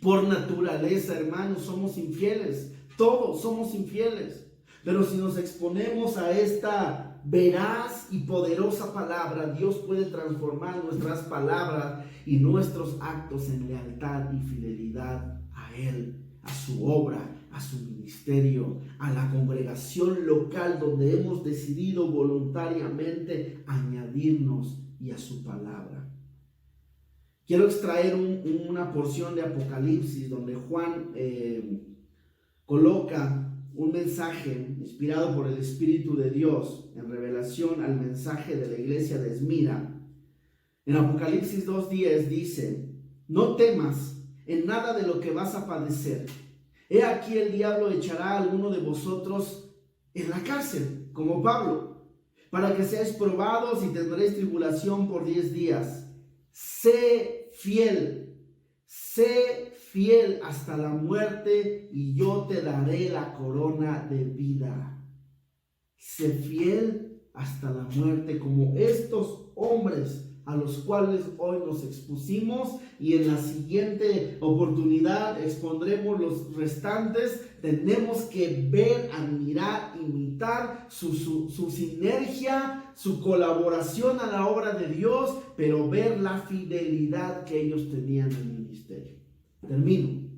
Por naturaleza, hermanos, somos infieles. Todos somos infieles. Pero si nos exponemos a esta veraz y poderosa palabra, Dios puede transformar nuestras palabras y nuestros actos en lealtad y fidelidad a Él, a su obra, a su ministerio, a la congregación local donde hemos decidido voluntariamente añadirnos y a su palabra. Quiero extraer una porción de Apocalipsis donde Juan coloca un mensaje inspirado por el Espíritu de Dios en revelación al mensaje de la iglesia de Esmira. En Apocalipsis 2:10 dice: no temas en nada de lo que vas a padecer. He aquí el diablo echará a alguno de vosotros en la cárcel, como Pablo, para que seáis probados y tendréis tribulación por 10 días. Sé fiel hasta la muerte y yo te daré la corona de vida. Sé fiel hasta la muerte, como estos hombres a los cuales hoy nos expusimos, y en la siguiente oportunidad expondremos los restantes. Tenemos que ver, admirar, imitar su sinergia, su colaboración a la obra de Dios, pero ver la fidelidad que ellos tenían en el ministerio. Termino.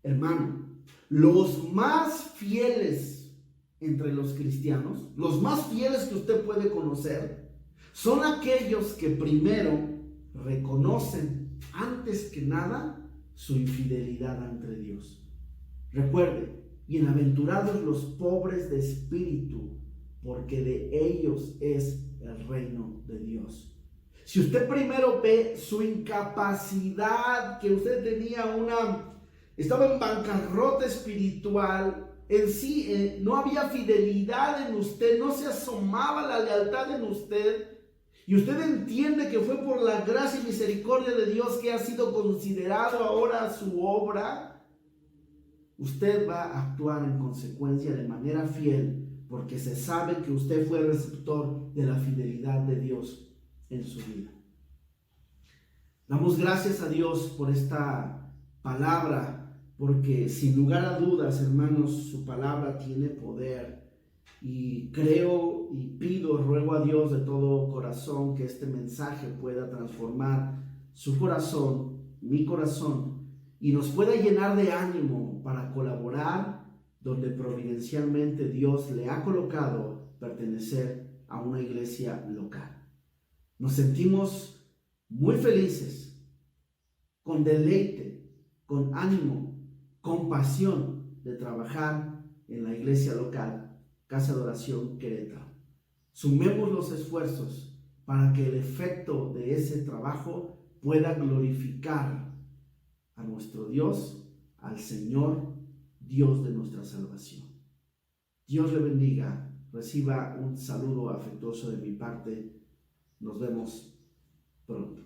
Hermano, los más fieles entre los cristianos, los más fieles que usted puede conocer, son aquellos que primero reconocen, antes que nada, su infidelidad ante Dios. Recuerde, bienaventurados los pobres de espíritu, porque de ellos es el reino de Dios. Si usted primero ve su incapacidad, que usted estaba en bancarrota espiritual, en sí no había fidelidad en usted, no se asomaba la lealtad en usted, y usted entiende que fue por la gracia y misericordia de Dios que ha sido considerado ahora su obra, usted va a actuar en consecuencia de manera fiel, porque se sabe que usted fue el receptor de la fidelidad de Dios en su vida. Damos gracias a Dios por esta palabra, porque sin lugar a dudas, hermanos, su palabra tiene poder. Y creo y pido, ruego a Dios de todo corazón que este mensaje pueda transformar su corazón, mi corazón, y nos pueda llenar de ánimo para colaborar donde providencialmente Dios le ha colocado pertenecer a una iglesia local. Nos sentimos muy felices, con deleite, con ánimo, con pasión de trabajar en la iglesia local, Casa de Oración Querétaro. Sumemos los esfuerzos para que el efecto de ese trabajo pueda glorificar a nuestro Dios, al Señor, Dios de nuestra salvación. Dios le bendiga. Reciba un saludo afectuoso de mi parte. Nos vemos pronto.